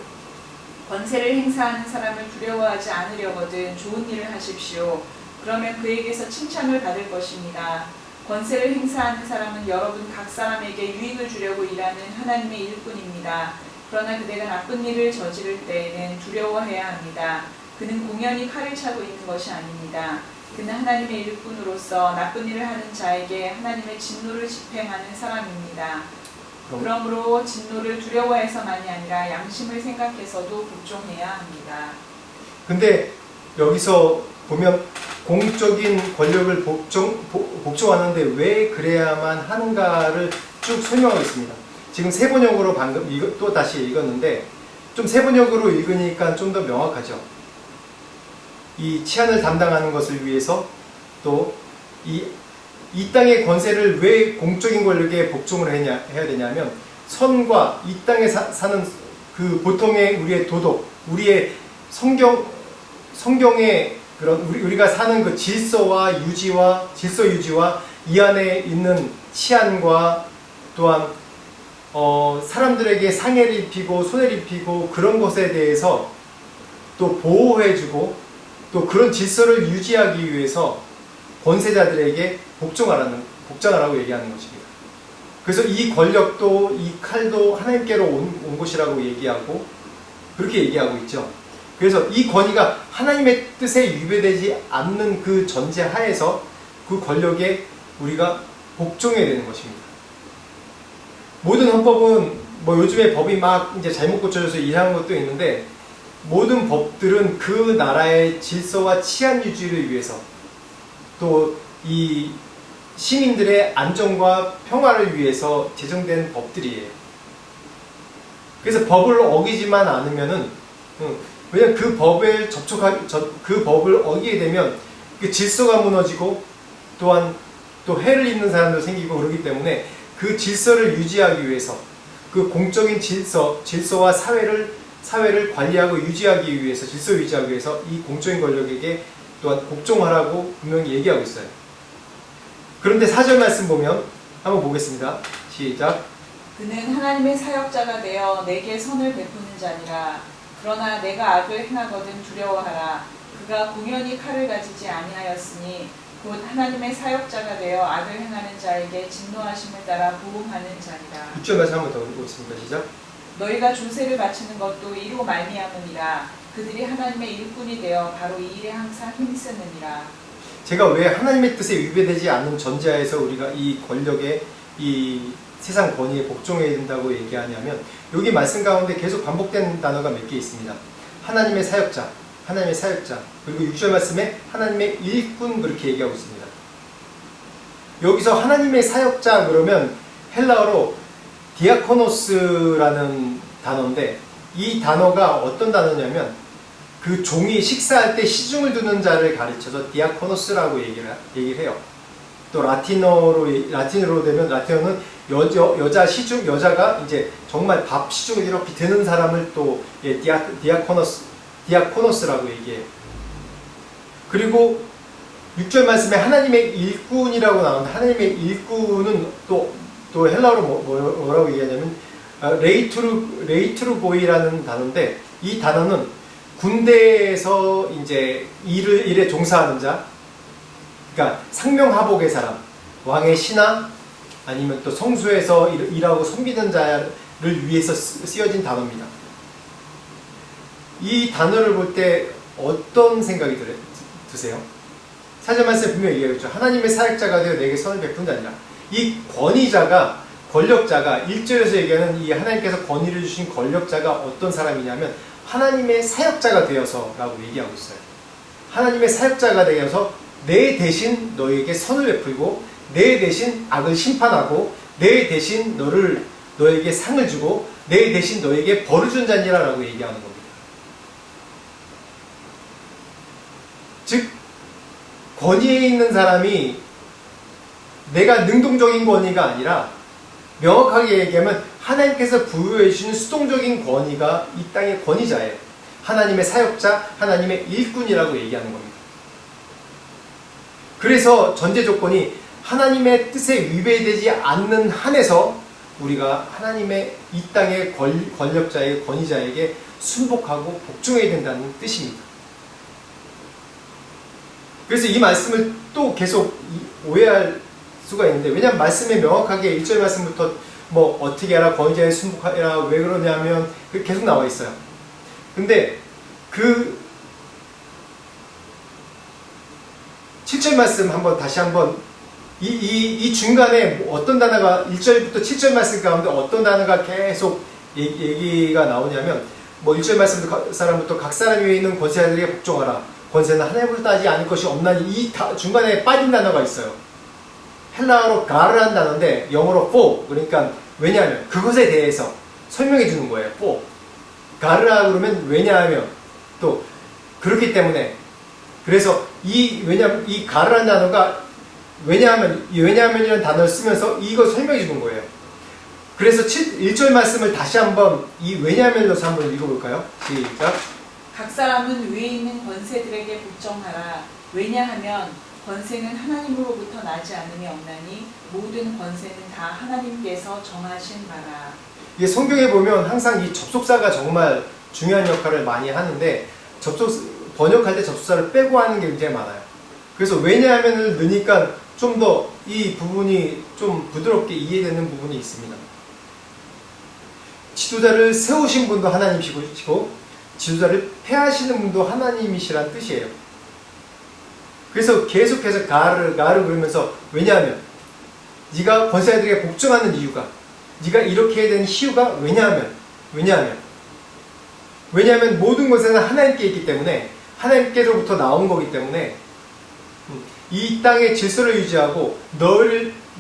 권세를 행사하는 사람을 두려워하지 않으려거든 좋은 일을 하십시오. 그러면 그에게서 칭찬을 받을 것입니다. 권세를 행사하는 사람은 여러분 각 사람에게 유익을 주려고 일하는 하나님의 일꾼입니다. 그러나 그대가 나쁜 일을 저지를 때에는 두려워해야 합니다. 그는 공연히 칼을 차고 있는 것이 아닙니다. 그는 하나님의 일꾼으로서 나쁜 일을 하는 자에게 하나님의 진노를 집행하는 사람입니다. 그러므로 진노를 두려워해서만이 아니라 양심을 생각해서도 복종해야 합니다. 근데 여기서 보면 공적인 권력을 복종하는데 왜 그래야만 하는가를 쭉 설명하고 있습니다. 지금 세번역으로 방금 또 다시 읽었는데 좀 세번역으로 읽으니까 좀 더 명확하죠. 이 치안을 담당하는 것을 위해서 또 이 땅의 권세를 왜 공적인 권력에 복종을 해야 되냐면 선과 이 땅에 사는 그 보통의 우리의 도덕, 우리의 성경의 그런 우리가 사는 그 질서 유지와 이 안에 있는 치안과 또한 사람들에게 상해를 입히고 손해를 입히고 그런 것에 대해서 또 보호해주고 또 그런 질서를 유지하기 위해서 권세자들에게 복종하라고 얘기하는 것입니다. 그래서 이 권력도 이 칼도 하나님께로 온 것이라고 얘기하고 그렇게 얘기하고 있죠. 그래서 이 권위가 하나님의 뜻에 위배되지 않는 그 전제 하에서 그 권력에 우리가 복종해야 되는 것입니다. 모든 헌법은 뭐 요즘에 법이 막 이제 잘못 고쳐져서 이상한 것도 있는데 모든 법들은 그 나라의 질서와 치안 유지를 위해서 또 이 시민들의 안전과 평화를 위해서 제정된 법들이에요. 그래서 법을 어기지만 않으면은 왜냐면 그 법을 그 법을 어기게 되면 그 질서가 무너지고 또한 또 해를 입는 사람도 생기고 그러기 때문에 그 질서를 유지하기 위해서 그 공적인 질서와 사회를 관리하고 유지하기 위해서 질서 유지하기 위해서 이 공적인 권력에게 또한 복종하라고 분명히 얘기하고 있어요. 그런데 4절 말씀 보면 한번 보겠습니다. 시작. 그는 하나님의 사역자가 되어 내게 선을 베푸는 자니라. 그러나 내가 악을 행하거든 두려워하라. 그가 공연히 칼을 가지지 아니하였으니 곧 하나님의 사역자가 되어 악을 행하는 자에게 진노하심을 따라 보응하는 자니라. 6절 말씀 한번 더 읽겠습니다. 시작. 너희가 조세를 바치는 것도 이로 말미암으니라. 그들이 하나님의 일꾼이 되어 바로 이 일에 항상 힘쓰느니라. 제가 왜 하나님의 뜻에 위배되지 않는 전제하에서 우리가 이 권력에 이 세상 권위에 복종해야 된다고 얘기하냐면 여기 말씀 가운데 계속 반복된 단어가 몇 개 있습니다. 하나님의 사역자, 그리고 6절 말씀에 하나님의 일꾼 그렇게 얘기하고 있습니다. 여기서 하나님의 사역자 그러면 헬라어로 디아코노스라는 단어인데 이 단어가 어떤 단어냐면 그 종이 식사할 때 시중을 두는 자를 가르쳐서 디아코노스라고 얘기를 해요. 또 라틴어로 되면 라틴어는 여자가 이제 정말 밥 시중을 이렇게 드는 사람을 또 디아코노스라고 얘기해요. 그리고 6절 말씀에 하나님의 일꾼이라고 나오는데 하나님의 일꾼은 또 헬라어로 뭐라고 얘기하냐면 레이트루보이라는 단어인데 이 단어는 군대에서 이제 일에 종사하는 자, 그러니까 상명하복의 사람, 왕의 신하 아니면 또 성수에서 일하고 섬기는 자를 위해서 쓰여진 단어입니다. 이 단어를 볼 때 어떤 생각이 드세요? 4절 말씀에 분명히 얘기하죠. 하나님의 사역자가 되어 내게 선을 베푼 자니라. 이 권력자가 1절에서 얘기하는 이 하나님께서 권위를 주신 권력자가 어떤 사람이냐면 하나님의 사역자가 되어서 라고 얘기하고 있어요. 하나님의 사역자가 되어서 내 대신 너에게 선을 베풀고 내 대신 악을 심판하고 내 대신 너에게 상을 주고 내 대신 너에게 벌을 준 자니라 라고 얘기하는 겁니다. 즉 권위에 있는 사람이 내가 능동적인 권위가 아니라 명확하게 얘기하면 하나님께서 부여해 주시는 수동적인 권위가 이 땅의 권위자예요. 하나님의 사역자, 하나님의 일꾼이라고 얘기하는 겁니다. 그래서 전제 조건이 하나님의 뜻에 위배되지 않는 한에서 우리가 하나님의 이 땅의 권력자의 권위자에게 순복하고 복종해야 된다는 뜻입니다. 그래서 이 말씀을 또 계속 오해할 수가 있는데 왜냐하면 말씀에 명확하게 1절 말씀부터 뭐 어떻게 하라 권위자에 순복하라 왜 그러냐면 계속 나와 있어요. 근데 그 7절 말씀 다시 한번 이 중간에 어떤 단어가 1절부터 7절 말씀 가운데 어떤 단어가 계속 얘기가 나오냐면 뭐 1절 말씀부터 각 사람 위에 있는 권세자들에게 복종하라. 권세는 하나님으로부터 하지 않을 것이 없나니 이 중간에 빠진 단어가 있어요. 헬라어로 가르라는 단어인데 영어로 for 그러니까 왜냐하면 그것에 대해서 설명해 주는 거예요. for 가르라 그러면 왜냐하면 또 그렇기 때문에 그래서 왜냐하면 이 가르라는 단어가 왜냐하면이라는 단어를 쓰면서 이거 설명해 주는 거예요. 그래서 1절 말씀을 다시 한번 이 왜냐하면으로서 한번 읽어볼까요? 시작. 각 사람은 위에 있는 권세들에게 복종하라. 왜냐하면 권세는 하나님으로부터 나지 않음이 없나니 모든 권세는 다 하나님께서 정하신 바라. 이게 성경에 보면 항상 이 접속사가 정말 중요한 역할을 많이 하는데 번역할 때 접속사를 빼고 하는 게 굉장히 많아요. 그래서 왜냐하면을 넣으니까 좀 더 이 부분이 좀 부드럽게 이해되는 부분이 있습니다. 지도자를 세우신 분도 하나님이시고 지도자를 폐하시는 분도 하나님이시란 뜻이에요. 그래서 계속해서 가르 그러면서 왜냐하면 네가 권세자들에게 복종하는 이유가 네가 이렇게 해야 되는 이유가 왜냐하면 모든 권세는 하나님께 있기 때문에 하나님께로부터 나온 거기 때문에 이 땅의 질서를 유지하고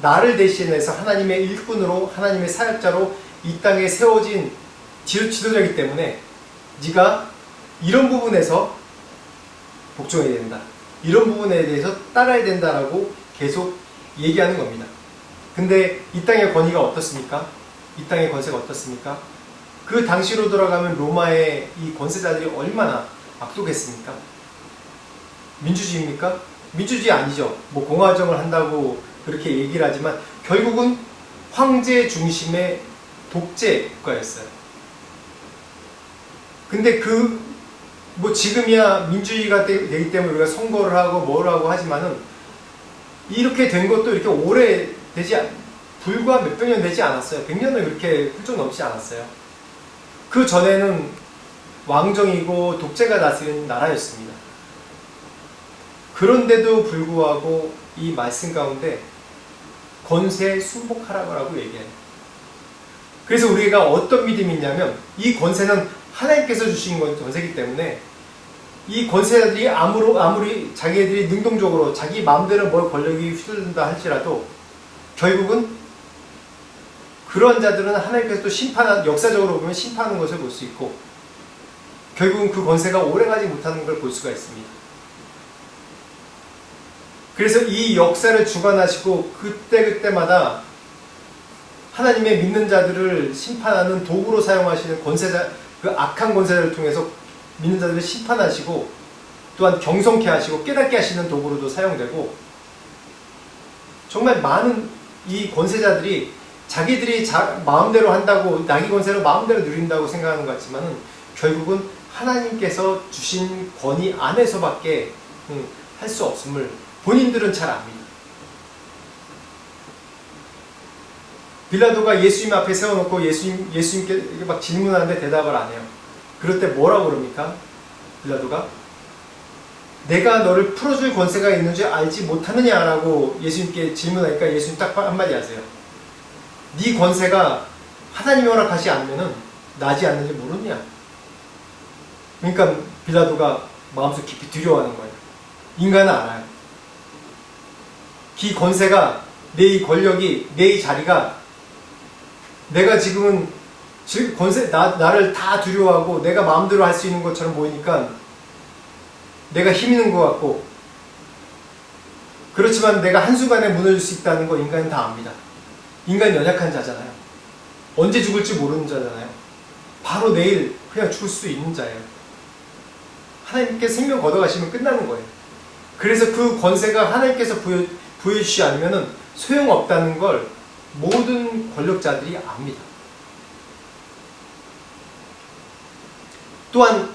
나를 대신해서 하나님의 일꾼으로 하나님의 사역자로 이 땅에 세워진 지도자이기 때문에 네가 이런 부분에서 복종해야 된다. 이런 부분에 대해서 따라야 된다라고 계속 얘기하는 겁니다. 근데 이 땅의 권위가 어떻습니까? 이 땅의 권세가 어떻습니까? 그 당시로 돌아가면 로마의 이 권세자들이 얼마나 악독했습니까? 민주주의입니까? 민주주의 아니죠. 뭐 공화정을 한다고 그렇게 얘기를 하지만 결국은 황제 중심의 독재 국가였어요. 근데 뭐 지금이야 민주주의가 되기 때문에 우리가 선거를 하고 뭘 하고 하지만은 이렇게 된 것도 이렇게 오래 불과 몇백 년 되지 않았어요. 100년은 그렇게 훌쩍 넘지 않았어요. 그 전에는 왕정이고 독재가 다스리는 나라였습니다. 그런데도 불구하고 이 말씀 가운데 권세에 순복하라고 얘기해요. 그래서 우리가 어떤 믿음이 있냐면 이 권세는 하나님께서 주신 권세이기 때문에 이 권세자들이 아무리 자기들이 능동적으로 자기 마음대로 뭘 권력이 휘둘른다 할지라도 결국은 그런 자들은 하나님께서 또 역사적으로 보면 심판하는 것을 볼 수 있고 결국은 그 권세가 오래가지 못하는 걸 볼 수가 있습니다. 그래서 이 역사를 주관하시고 그때마다 하나님의 믿는 자들을 심판하는 도구로 사용하시는 그 악한 권세자를 통해서 믿는 자들을 심판하시고 또한 경성케 하시고 깨닫게 하시는 도구로도 사용되고 정말 많은 이 권세자들이 자기들이 마음대로 한다고 나기 권세를 마음대로 누린다고 생각하는 것 같지만은 결국은 하나님께서 주신 권위 안에서밖에 할 수 없음을 본인들은 잘 압니다. 빌라도가 예수님 앞에 세워놓고 예수님께 막 질문하는데 대답을 안 해요. 그럴 때 뭐라고 그럽니까? 빌라도가 내가 너를 풀어줄 권세가 있는 줄 알지 못하느냐라고 예수님께 질문하니까 예수님 딱 한마디 하세요. 네 권세가 하나님이 허락하지 않으면 나지 않는지 모르느냐. 그러니까 빌라도가 마음속 깊이 두려워하는 거예요. 인간은 알아요. 이 권세가 내 이 권력이 내 이 자리가 내가 지금은 나를 다 두려워하고 내가 마음대로 할 수 있는 것처럼 보이니까 내가 힘 있는 것 같고 그렇지만 내가 한순간에 무너질 수 있다는 거 인간은 다 압니다. 인간은 연약한 자잖아요. 언제 죽을지 모르는 자잖아요. 바로 내일 그냥 죽을 수 있는 자예요. 하나님께 생명 걷어가시면 끝나는 거예요. 그래서 그 권세가 하나님께서 부여주시지 않으면 소용없다는 걸 모든 권력자들이 압니다. 또한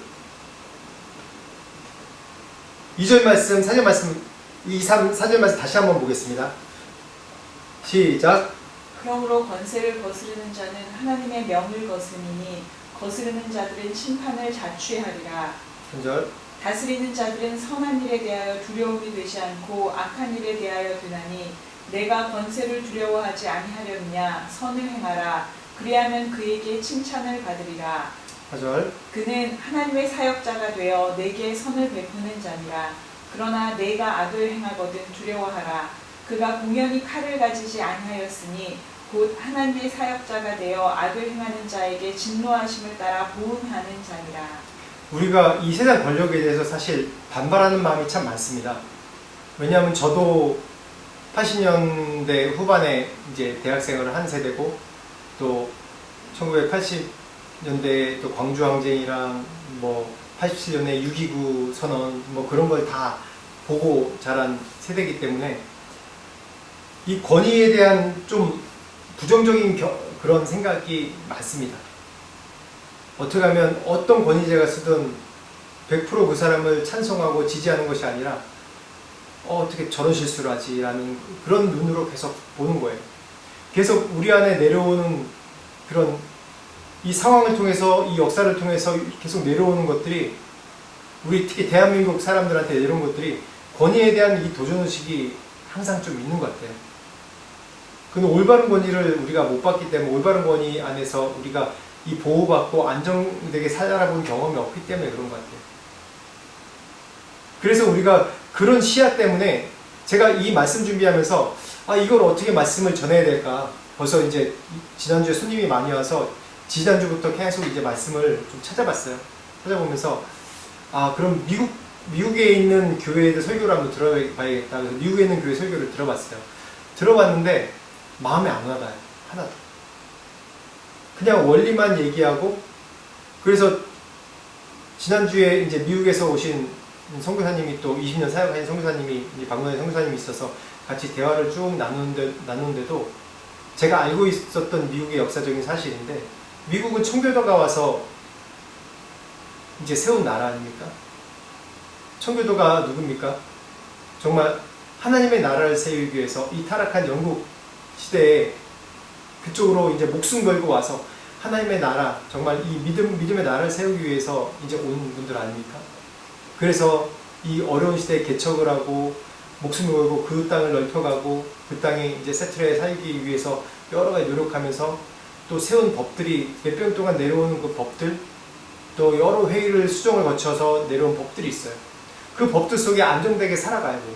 2절 말씀, 4절 말씀, 4절 말씀 다시 한번 보겠습니다. 시작. 그러므로 권세를 거스르는 자는 하나님의 명을 거스르니 거스르는 자들은 심판을 자취하리라. 3절. 다스리는 자들은 선한 일에 대하여 두려움이 되지 않고 악한 일에 대하여 드나니 내가 권세를 두려워하지 아니하려느냐 선을 행하라 그리하면 그에게 칭찬을 받으리라. 4절. 그는 하나님의 사역자가 되어 내게 선을 베푸는 자니라. 그러나 내가 악을 행하거든 두려워하라. 그가 공연히 칼을 가지지 아니하였으니 곧 하나님의 사역자가 되어 악을 행하는 자에게 진노하심을 따라 보응하는 자니라. 우리가 이 세상 권력에 대해서 사실 반발하는 마음이 참 많습니다. 왜냐하면 저도 80년대 후반에 이제 대학생활을 한 세대고, 또 1980년대 또 광주항쟁이랑 뭐 87년에 6.29 선언 뭐 그런 걸 다 보고 자란 세대이기 때문에 이 권위에 대한 좀 부정적인 그런 생각이 많습니다. 어떻게 하면 어떤 권위자가 쓰든 100% 그 사람을 찬성하고 지지하는 것이 아니라 어떻게 저런 실수를 하지? 라는 그런 눈으로 계속 보는 거예요. 계속 우리 안에 내려오는 그런 이 상황을 통해서, 이 역사를 통해서 계속 내려오는 것들이, 우리 특히 대한민국 사람들한테 내려온 것들이 권위에 대한 이 도전의식이 항상 좀 있는 것 같아요. 그는 올바른 권위를 우리가 못 받기 때문에, 올바른 권위 안에서 우리가 이 보호받고 안정되게 살아본 경험이 없기 때문에 그런 것 같아요. 그래서 우리가 그런 시야 때문에 제가 이 말씀 준비하면서 이걸 어떻게 말씀을 전해야 될까, 벌써 이제 지난주에 손님이 많이 와서 지난주부터 계속 이제 말씀을 좀 찾아봤어요. 찾아보면서 그럼 미국에 있는 교회의 설교를 한번 들어봐야겠다. 그래서 미국에 있는 교회 설교를 들어봤어요. 들어봤는데 마음에 안 와닿아요. 하나도. 그냥 원리만 얘기하고, 그래서 지난주에 이제 미국에서 오신 선교사님이, 또 20년 사역하신 선교사님이, 방문하신 선교사님이 있어서 같이 대화를 쭉 나누는데도 제가 알고 있었던 미국의 역사적인 사실인데, 미국은 청교도가 와서 이제 세운 나라 아닙니까? 청교도가 누굽니까? 정말 하나님의 나라를 세우기 위해서 이 타락한 영국 시대에 그쪽으로 이제 목숨 걸고 와서 하나님의 나라, 정말 이 믿음의 나라를 세우기 위해서 이제 온 분들 아닙니까? 그래서 이 어려운 시대에 개척을 하고 목숨을 걸고 그 땅을 넓혀가고 그 땅에 이제 세틀에 살기 위해서 여러 가지 노력하면서 또 세운 법들이 몇 년 동안 내려오는 그 법들, 또 여러 회의를 수정을 거쳐서 내려온 법들이 있어요. 그 법들 속에 안정되게 살아가야 되는.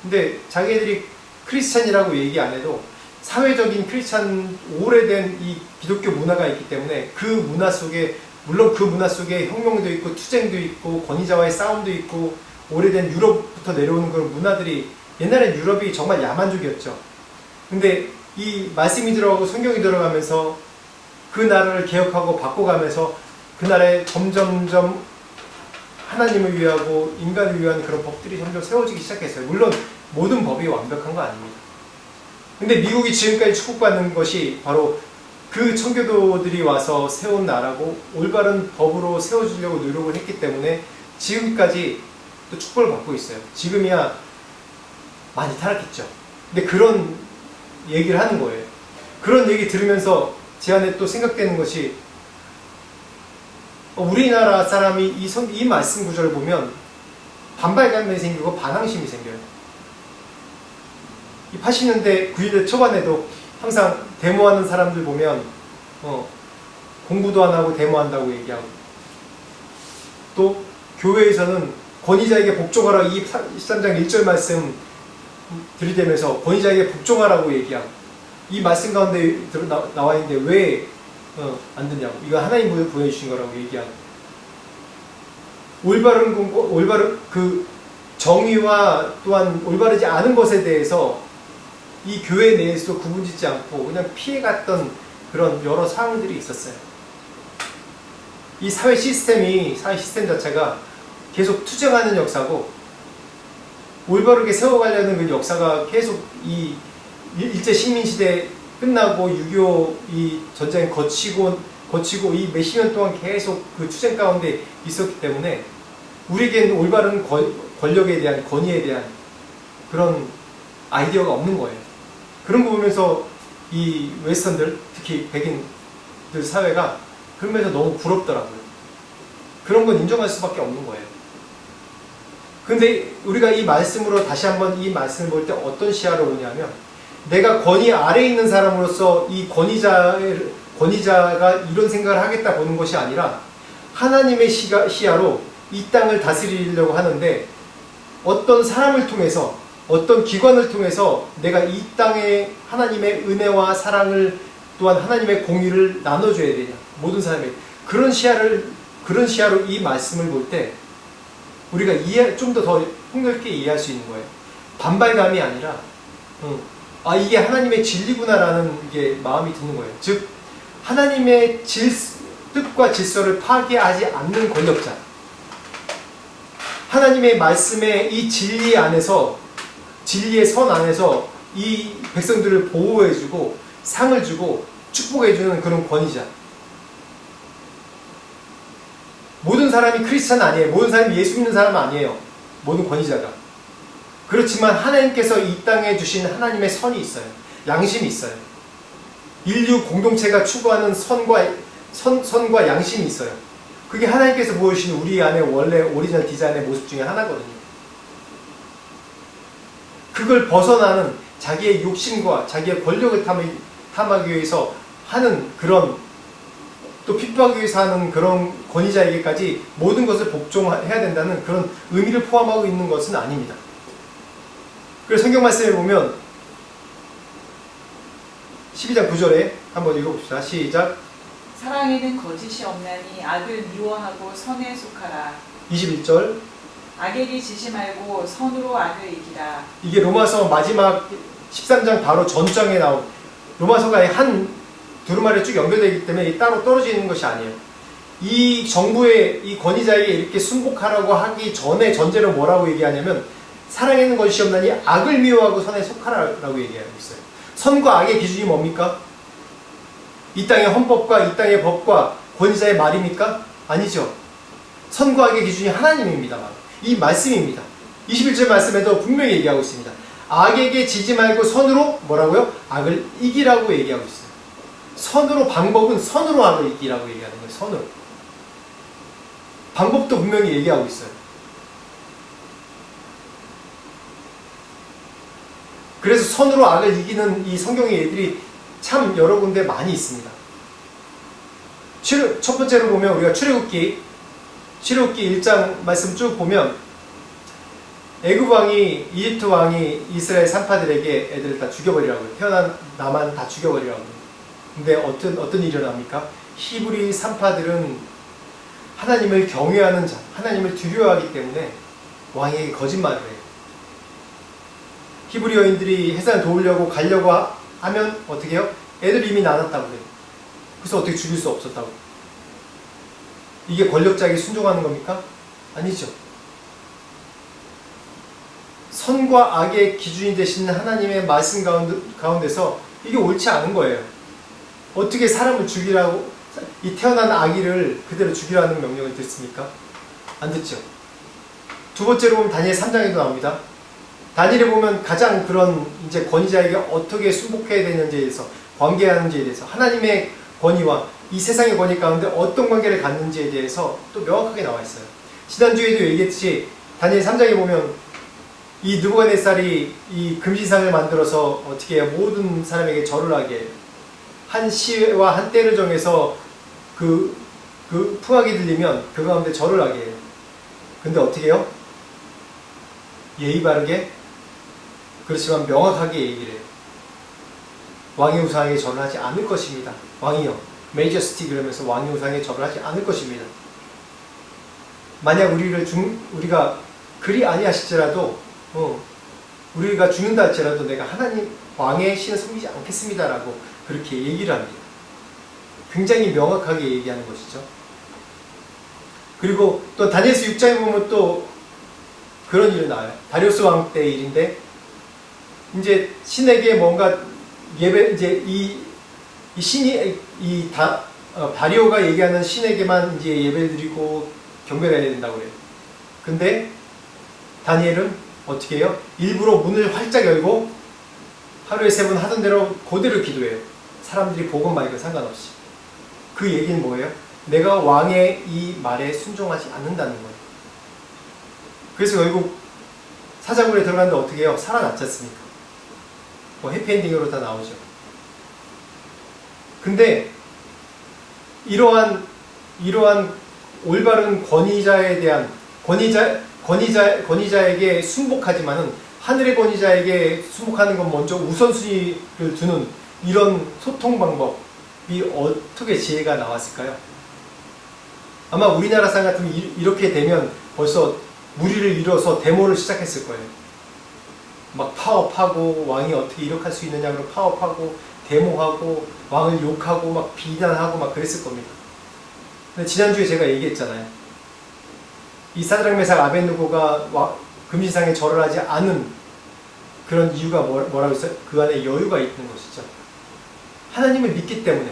근데 자기들이 크리스찬이라고 얘기 안 해도 사회적인 크리스찬 오래된 이 기독교 문화가 있기 때문에 그 문화 속에, 물론 그 문화 속에 혁명도 있고 투쟁도 있고 권위자와의 싸움도 있고 오래된 유럽부터 내려오는 그런 문화들이, 옛날엔 유럽이 정말 야만족이었죠. 근데 이 말씀이 들어가고 성경이 들어가면서 그 나라를 개혁하고 바꿔가면서 그 나라에 점점점 하나님을 위하고 인간을 위한 그런 법들이 점점 세워지기 시작했어요. 물론 모든 법이 완벽한 거 아닙니다. 근데 미국이 지금까지 축복받는 것이 바로 그 청교도들이 와서 세운 나라고 올바른 법으로 세워주려고 노력을 했기 때문에 지금까지 또 축복을 받고 있어요. 지금이야 많이 타락했죠. 근데 그런 얘기를 하는 거예요. 그런 얘기 들으면서 제 안에 또 생각되는 것이, 우리나라 사람이 이 말씀 구절을 보면 반발감이 생기고 반항심이 생겨요. 이 80년대, 90년대 초반에도 항상 데모하는 사람들 보면 공부도 안 하고 데모한다고 얘기하고, 또 교회에서는 권위자에게 복종하라, 이 13장 1절 말씀 들이대면서 권위자에게 복종하라고 얘기하고, 이 말씀 가운데 나와 있는데 왜 안 듣냐고, 이거 하나님 보여주신 거라고 얘기하고, 올바른 그 정의와 또한 올바르지 않은 것에 대해서 이 교회 내에서도 구분짓지 않고 그냥 피해갔던 그런 여러 상황들이 있었어요. 이 사회 시스템 자체가 계속 투쟁하는 역사고, 올바르게 세워가려는 그 역사가 계속 이 일제 식민시대 끝나고 6.25 이 전쟁 거치고 이 몇십 년 동안 계속 그 투쟁 가운데 있었기 때문에 우리에게는 올바른 권력에 대한, 권위에 대한 그런 아이디어가 없는 거예요. 그런 거 보면서 이 웨스턴들, 특히 백인들 사회가 그러면서 너무 부럽더라고요. 그런 건 인정할 수밖에 없는 거예요. 근데 우리가 이 말씀으로 다시 한번 이 말씀을 볼 때 어떤 시야로 보냐면, 내가 권위 아래에 있는 사람으로서 이 권위자가 이런 생각을 하겠다 보는 것이 아니라 하나님의 시야로 이 땅을 다스리려고 하는데, 어떤 사람을 통해서, 어떤 기관을 통해서 내가 이 땅에 하나님의 은혜와 사랑을, 또한 하나님의 공의를 나눠줘야 되냐, 모든 사람에게. 그런 시야로 이 말씀을 볼 때 우리가 좀 더 폭넓게 이해할 수 있는 거예요. 반발감이 아니라 이게 하나님의 진리구나라는 게 마음이 드는 거예요. 즉 하나님의 뜻과 질서를 파괴하지 않는 권력자, 하나님의 말씀의 이 진리 안에서, 진리의 선 안에서 이 백성들을 보호해주고 상을 주고 축복해주는 그런 권위자. 모든 사람이 크리스찬 아니에요. 모든 사람이 예수 믿는 사람 아니에요. 모든 권위자가. 그렇지만 하나님께서 이 땅에 주신 하나님의 선이 있어요. 양심이 있어요. 인류 공동체가 추구하는 선과 양심이 있어요. 그게 하나님께서 보여주신 우리 안에 원래 오리지널 디자인의 모습 중에 하나거든요. 그걸 벗어나는 자기의 욕심과 자기의 권력을 탐하기 위해서 하는 그런, 또 핍박하기 위해서 하는 그런 권위자에게까지 모든 것을 복종해야 된다는 그런 의미를 포함하고 있는 것은 아닙니다. 그래서 성경 말씀에 보면 12장 9절에 한번 읽어봅시다. 시작. 사랑에는 거짓이 없나니 악을 미워하고 선에 속하라. 21절. 악에게 지지 말고 선으로 악을 이기라. 이게 로마서 마지막 13장 바로 전장에 나온, 로마서가 한 두루마리에 쭉 연결되기 때문에 따로 떨어져 있는 것이 아니에요. 이 정부의, 이 권위자에게 이렇게 순복하라고 하기 전에 전제로 뭐라고 얘기하냐면, 사랑에는 것이 없나니 악을 미워하고 선에 속하라라고 얘기하고 있어요. 선과 악의 기준이 뭡니까? 이 땅의 헌법과 이 땅의 법과 권위자의 말입니까? 아니죠. 선과 악의 기준이 하나님입니다. 이 말씀입니다. 21절 말씀에도 분명히 얘기하고 있습니다. 악에게 지지 말고 선으로 뭐라고요? 악을 이기라고 얘기하고 있어요. 선으로, 방법은 선으로 악을 이기라고 얘기하는 거예요. 선으로. 방법도 분명히 얘기하고 있어요. 그래서 선으로 악을 이기는 이 성경의 예들이 참 여러 군데 많이 있습니다. 첫 번째로 보면 우리가 출애굽기 1장 말씀 쭉 보면, 애굽 왕이, 이집트 왕이 이스라엘 산파들에게 애들을 다 죽여버리라고요. 태어난 나만 다 죽여버리라고요. 근데 어떤 일이 일어납니까? 히브리 산파들은 하나님을 경외하는 자, 하나님을 두려워하기 때문에 왕에게 거짓말을 해요. 히브리 여인들이 해산을 도우려고 가려고 하면 어떻게 해요? 애들 이미 낳았다고 해요. 그래서 어떻게 죽일 수 없었다고. 이게 권력자에게 순종하는 겁니까? 아니죠. 선과 악의 기준이 되신 하나님의 말씀 가운데서 이게 옳지 않은 거예요. 어떻게 사람을 죽이라고, 이 태어난 아기를 그대로 죽이라는 명령을 듣습니까? 안 듣죠. 두 번째로 보면 다니엘 3장에도 나옵니다. 다니엘에 보면 가장 그런 이제 권위자에게 어떻게 순복해야 되는지에 대해서, 관계하는지에 대해서, 하나님의 권위와 이 세상의 권위 가운데 어떤 관계를 갖는지에 대해서 또 명확하게 나와 있어요. 지난주에도 얘기했듯이 다니엘 3장에 보면 이 느부갓네살이 이 금신상을 만들어서 어떻게 해요? 모든 사람에게 절을 하게 해요. 한 시와 한 때를 정해서 그 풍악이 들리면 그 가운데 절을 하게 해요. 근데 어떻게 해요? 예의 바르게, 그렇지만 명확하게 얘기를 해요. 왕의 우상에게 절을 하지 않을 것입니다. 왕이요, 메이저스티 그러면서 왕의 우상에 절을 하지 않을 것입니다. 만약 우리가 그리 아니하실지라도, 우리가 죽는다 할지라도 내가 하나님 왕의 신을 섬기지 않겠습니다라고 그렇게 얘기를 합니다. 굉장히 명확하게 얘기하는 것이죠. 그리고 또 다니엘서 6장에 보면 또 그런 일이 나와요. 다리우스 왕 때 일인데, 이제 신에게 뭔가 이제 이 신이 다리오가 얘기하는 신에게만 이제 예배를 드리고 경배를 해야 된다고 그래요. 근데 다니엘은 어떻게 해요? 일부러 문을 활짝 열고 하루에 3번 하던 대로 그대로 기도해요. 사람들이 보건 말건 상관없이. 그 얘기는 뭐예요? 내가 왕의 이 말에 순종하지 않는다는 거예요. 그래서 결국 사자굴에 들어갔는데 어떻게 해요? 살아났지 않습니까? 뭐 해피엔딩으로 다 나오죠. 근데 이러한 올바른 권위자에 대한 권위자에게 순복하지만은 하늘의 권위자에게 순복하는 건 먼저 우선순위를 두는 이런 소통 방법이 어떻게 지혜가 나왔을까요? 아마 우리나라 사람 같으면 이렇게 되면 벌써 무리를 이뤄서 데모를 시작했을 거예요. 막 파업하고 왕이 어떻게 이렇게 할 수 있느냐 그러고 파업하고 데모하고 왕을 욕하고 막 비난하고 막 그랬을 겁니다. 근데 지난주에 제가 얘기했잖아요. 이 사드락 메삭 아벳느고가 금신상에 절을 하지 않은 그런 이유가 뭐라고 했어요? 그 안에 여유가 있는 것이죠. 하나님을 믿기 때문에.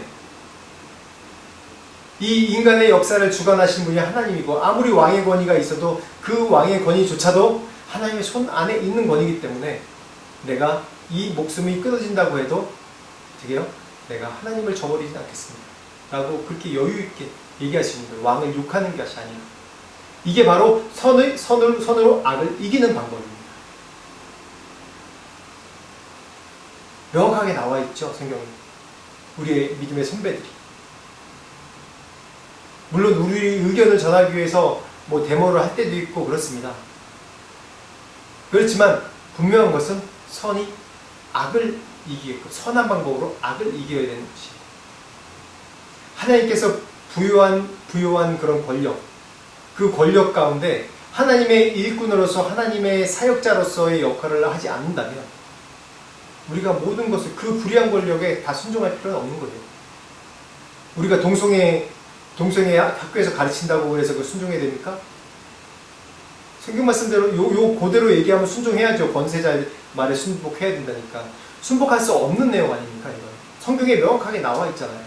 이 인간의 역사를 주관하신 분이 하나님이고 아무리 왕의 권위가 있어도 그 왕의 권위조차도 하나님의 손 안에 있는 권위이기 때문에 내가 이 목숨이 끊어진다고 해도 어떻게 해요? 내가 하나님을 저버리진 않겠습니다. 라고 그렇게 여유있게 얘기하시는 거예요. 왕을 욕하는 것이 아니라. 이게 바로 선으로 악을 이기는 방법입니다. 명확하게 나와 있죠, 성경에. 우리의 믿음의 선배들이. 물론 우리 의견을 전하기 위해서 뭐 데모를 할 때도 있고 그렇습니다. 그렇지만 분명한 것은 선이 악을 이기겠고 선한 방법으로 악을 이겨야 되는 것이에요. 하나님께서 부여한 그런 권력, 그 권력 가운데 하나님의 일꾼으로서 하나님의 사역자로서의 역할을 하지 않는다면 우리가 모든 것을 그 불의한 권력에 다 순종할 필요는 없는 거예요. 우리가 동성애 학교에서 가르친다고 해서 그 순종해야 됩니까? 성경 말씀대로 그대로 얘기하면 순종해야죠. 권세자의 말에 순복해야 된다니까. 순복할 수 없는 내용 아닙니까? 이건 성경에 명확하게 나와 있잖아요.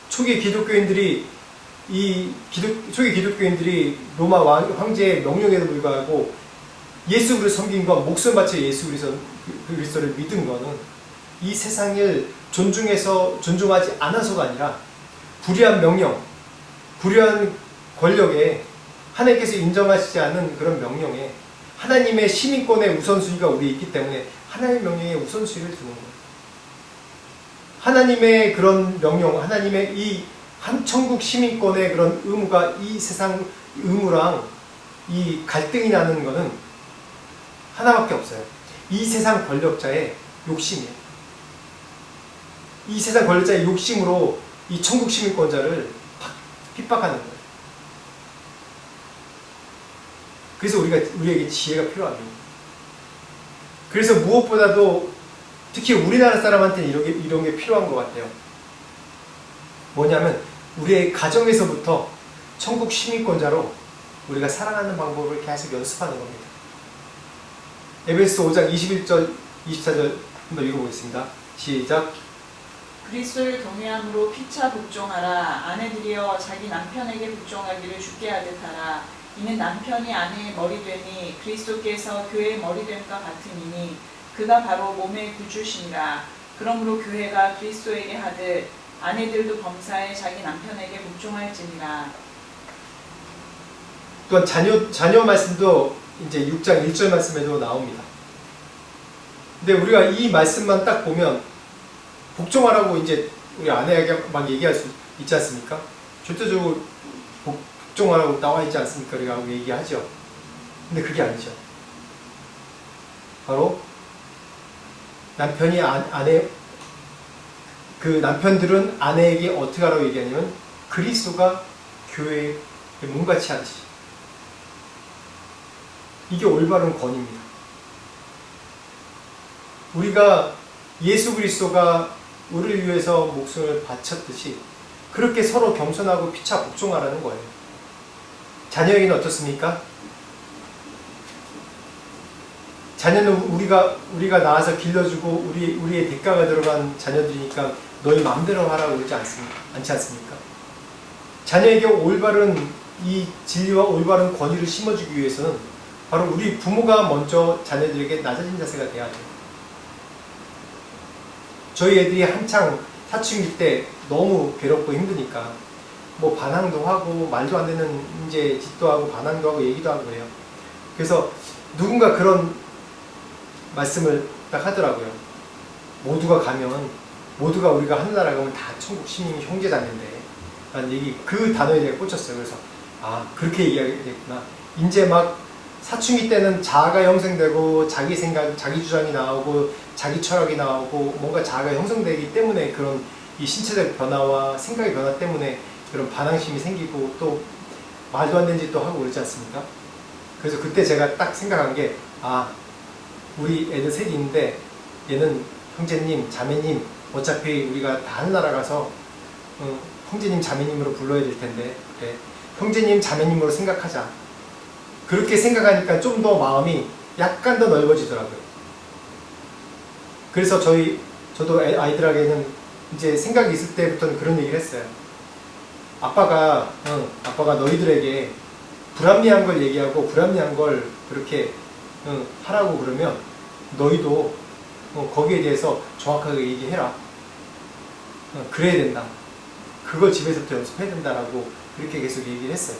초기 기독교인들이 로마 황제의 명령에도 불구하고 예수 그리스도를 섬긴 건 목숨 바쳐 예수 그리스도를 믿은 거는 이 세상을 존중하지 않아서가 아니라 불의한 명령, 불의한 권력에 하나님께서 인정하시지 않은 그런 명령에 하나님의 시민권의 우선순위가 우리에 있기 때문에 하나님의 명령에 우선순위를 두는 거예요. 하나님의 그런 명령, 하나님의 이 한 천국 시민권의 그런 의무가 이 세상 의무랑 이 갈등이 나는 거는 하나밖에 없어요. 이 세상 권력자의 욕심이에요. 이 세상 권력자의 욕심으로 이 천국 시민권자를 핍박하는 거예요. 그래서 우리에게 지혜가 필요합니다. 그래서 무엇보다도 특히 우리나라 사람한테는 이런 게 필요한 것 같아요. 뭐냐면 우리의 가정에서부터 천국 시민권자로 우리가 살아가는 방법을 계속 연습하는 겁니다. 에베소 5장 21절 24절 한번 읽어보겠습니다. 시작. 그리스도를 경외함으로 피차 복종하라. 아내들이여 자기 남편에게 복종하기를 주께 하듯 하라. 이는 남편이 아내의 머리 되니 그리스도께서 교회의 머리 됨과 같으니 그가 바로 몸의 구주시니라. 그러므로 교회가 그리스도에게 하듯 아내들도 범사에 자기 남편에게 복종할지니라. 또한 자녀 말씀도 이제 6장 1절 말씀에도 나옵니다. 근데 우리가 이 말씀만 딱 보면 복종하라고 이제 우리 아내에게 막 얘기할 수 있지 않습니까? 절대적으로 복종하라고 나와 있지 않습니까? 우리가 얘기하죠. 근데 그게 아니죠. 바로 남편이 남편들은 아내에게 어떻게 하라고 얘기하냐면 그리스도가 교회의 몸같이 하듯이. 이게 올바른 권위입니다. 우리가 예수 그리스도가 우리를 위해서 목숨을 바쳤듯이 그렇게 서로 겸손하고 피차 복종하라는 거예요. 자녀에게는 어떻습니까? 자녀는 우리가 낳아서 길러주고 우리의 대가가 들어간 자녀들이니까 너희 마음대로 하라고 그러지 않지 않습니까? 자녀에게 올바른 이 진리와 올바른 권위를 심어주기 위해서는 바로 우리 부모가 먼저 자녀들에게 낮아진 자세가 돼야 돼요. 저희 애들이 한창 사춘기 때 너무 괴롭고 힘드니까 뭐 반항도 하고 말도 안 되는 이제 짓도 하고 반항도 하고 얘기도 하고 그래요. 그래서 누군가 그런 말씀을 딱 하더라고요. 모두가 가면 모두가 우리가 하늘나라 가면 다 천국 시민이 형제자매인데 라는 얘기, 그 단어에 대해 꽂혔어요. 그래서 아, 그렇게 얘기하겠구나. 이제 막 사춘기 때는 자아가 형성되고 자기 생각, 자기 주장이 나오고 자기 철학이 나오고 뭔가 자아가 형성되기 때문에 그런 이 신체적 변화와 생각의 변화 때문에 그런 반항심이 생기고 또 말도 안 되는 짓도 하고 그러지 않습니까? 그래서 그때 제가 딱 생각한 게, 아, 우리 애들 셋이 있는데 얘는 형제님, 자매님, 어차피 우리가 다 하늘나라 가서 형제님, 자매님으로 불러야 될 텐데, 그래, 형제님, 자매님으로 생각하자. 그렇게 생각하니까 좀 더 마음이 약간 더 넓어지더라고요. 그래서 저도 아이들에게는 이제 생각이 있을 때부터는 그런 얘기를 했어요. 아빠가 너희들에게 불합리한 걸 얘기하고 불합리한 걸 그렇게 하라고 그러면 너희도 거기에 대해서 정확하게 얘기해라. 그래야 된다. 그걸 집에서부터 연습해야 된다라고 그렇게 계속 얘기를 했어요.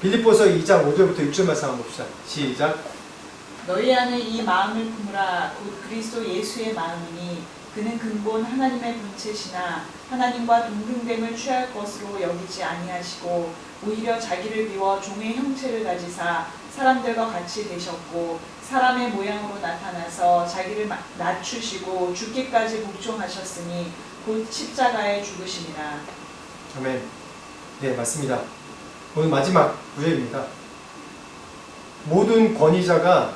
빌립보서 2장 5절부터 6절 말씀 한번 봅시다. 시작. 너희 안에 이 마음을 품으라. 곧 그리스도 예수의 마음이니 그는 근본 하나님의 본체시나 하나님과 동등됨을 취할 것으로 여기지 아니하시고 오히려 자기를 비워 종의 형체를 가지사 사람들과 같이 되셨고 사람의 모양으로 나타나서 자기를 낮추시고 죽기까지 복종하셨으니 곧 십자가에 죽으심이라. 아멘. 네, 맞습니다. 오늘 마지막 구절입니다. 모든 권위자가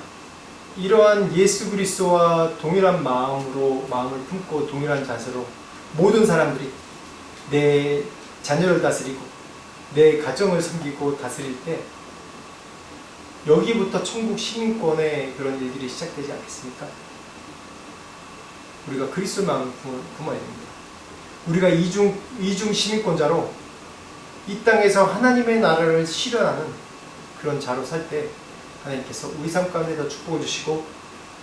이러한 예수 그리스도와 동일한 마음을 품고 동일한 자세로 모든 사람들이 내 자녀를 다스리고 내 가정을 섬기고 다스릴 때 여기부터 천국 시민권의 그런 일들이 시작되지 않겠습니까? 우리가 그리스도 마음을 품어야 됩니다. 우리가 이중 시민권자로 이 땅에서 하나님의 나라를 실현하는 그런 자로 살 때 하나님께서 우리 삶 가운데서 축복을 주시고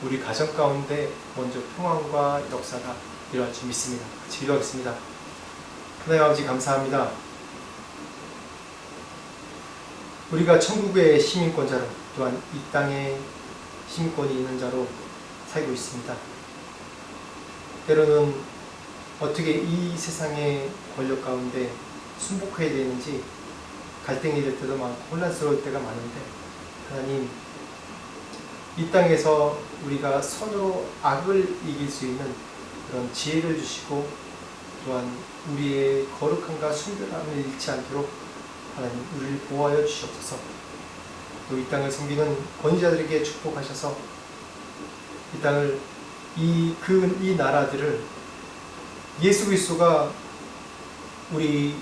우리 가정 가운데 먼저 평안과 역사가 일어날 줄 믿습니다. 같이 기도하겠습니다. 하나님 아버지 감사합니다. 우리가 천국의 시민권자로 또한 이 땅에 시민권이 있는 자로 살고 있습니다. 때로는 어떻게 이 세상의 권력 가운데 순복해야 되는지 갈등이 될 때도 많고 혼란스러울 때가 많은데 하나님, 이 땅에서 우리가 선으로 악을 이길 수 있는 그런 지혜를 주시고 또한 우리의 거룩함과 순결함을 잃지 않도록 하나님 우리를 보호하여 주시옵소서. 또 이 땅을 섬기는 권위자들에게 축복하셔서 이 땅을 이 나라들을 예수 그리스도가 우리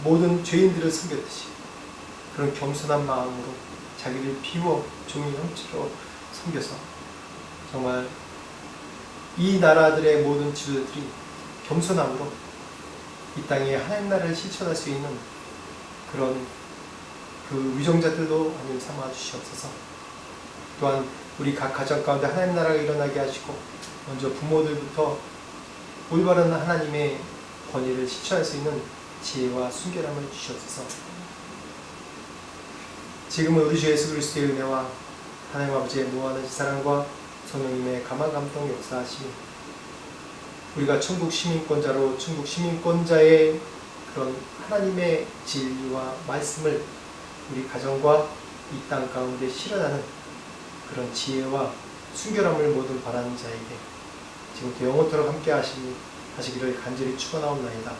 모든 죄인들을 섬겼듯이 그런 겸손한 마음으로 자기를 비워 종의 형체로 섬겨서 정말 이 나라들의 모든 지도자들이 겸손함으로 이 땅에 하나님 나라를 실천할 수 있는 그런 그 위정자들도 하나님 삼아 주시옵소서. 또한 우리 각 가정 가운데 하나님 나라가 일어나게 하시고 먼저 부모들부터 올바른 하나님의 권위를 실천할 수 있는 지혜와 순결함을 주시옵소서. 지금은 우리 주 예수 그리스도의 은혜와 하나님 아버지의 무한하신 사랑과 성령님의 감화 감동 역사하심이 우리가 천국 시민권자로 천국 시민권자의 그런 하나님의 진리와 말씀을 우리 가정과 이 땅 가운데 실현하는 그런 지혜와 순결함을 모든 바라는 자에게 지금부터 영원토록 함께 하시기를 간절히 축원하옵나이다.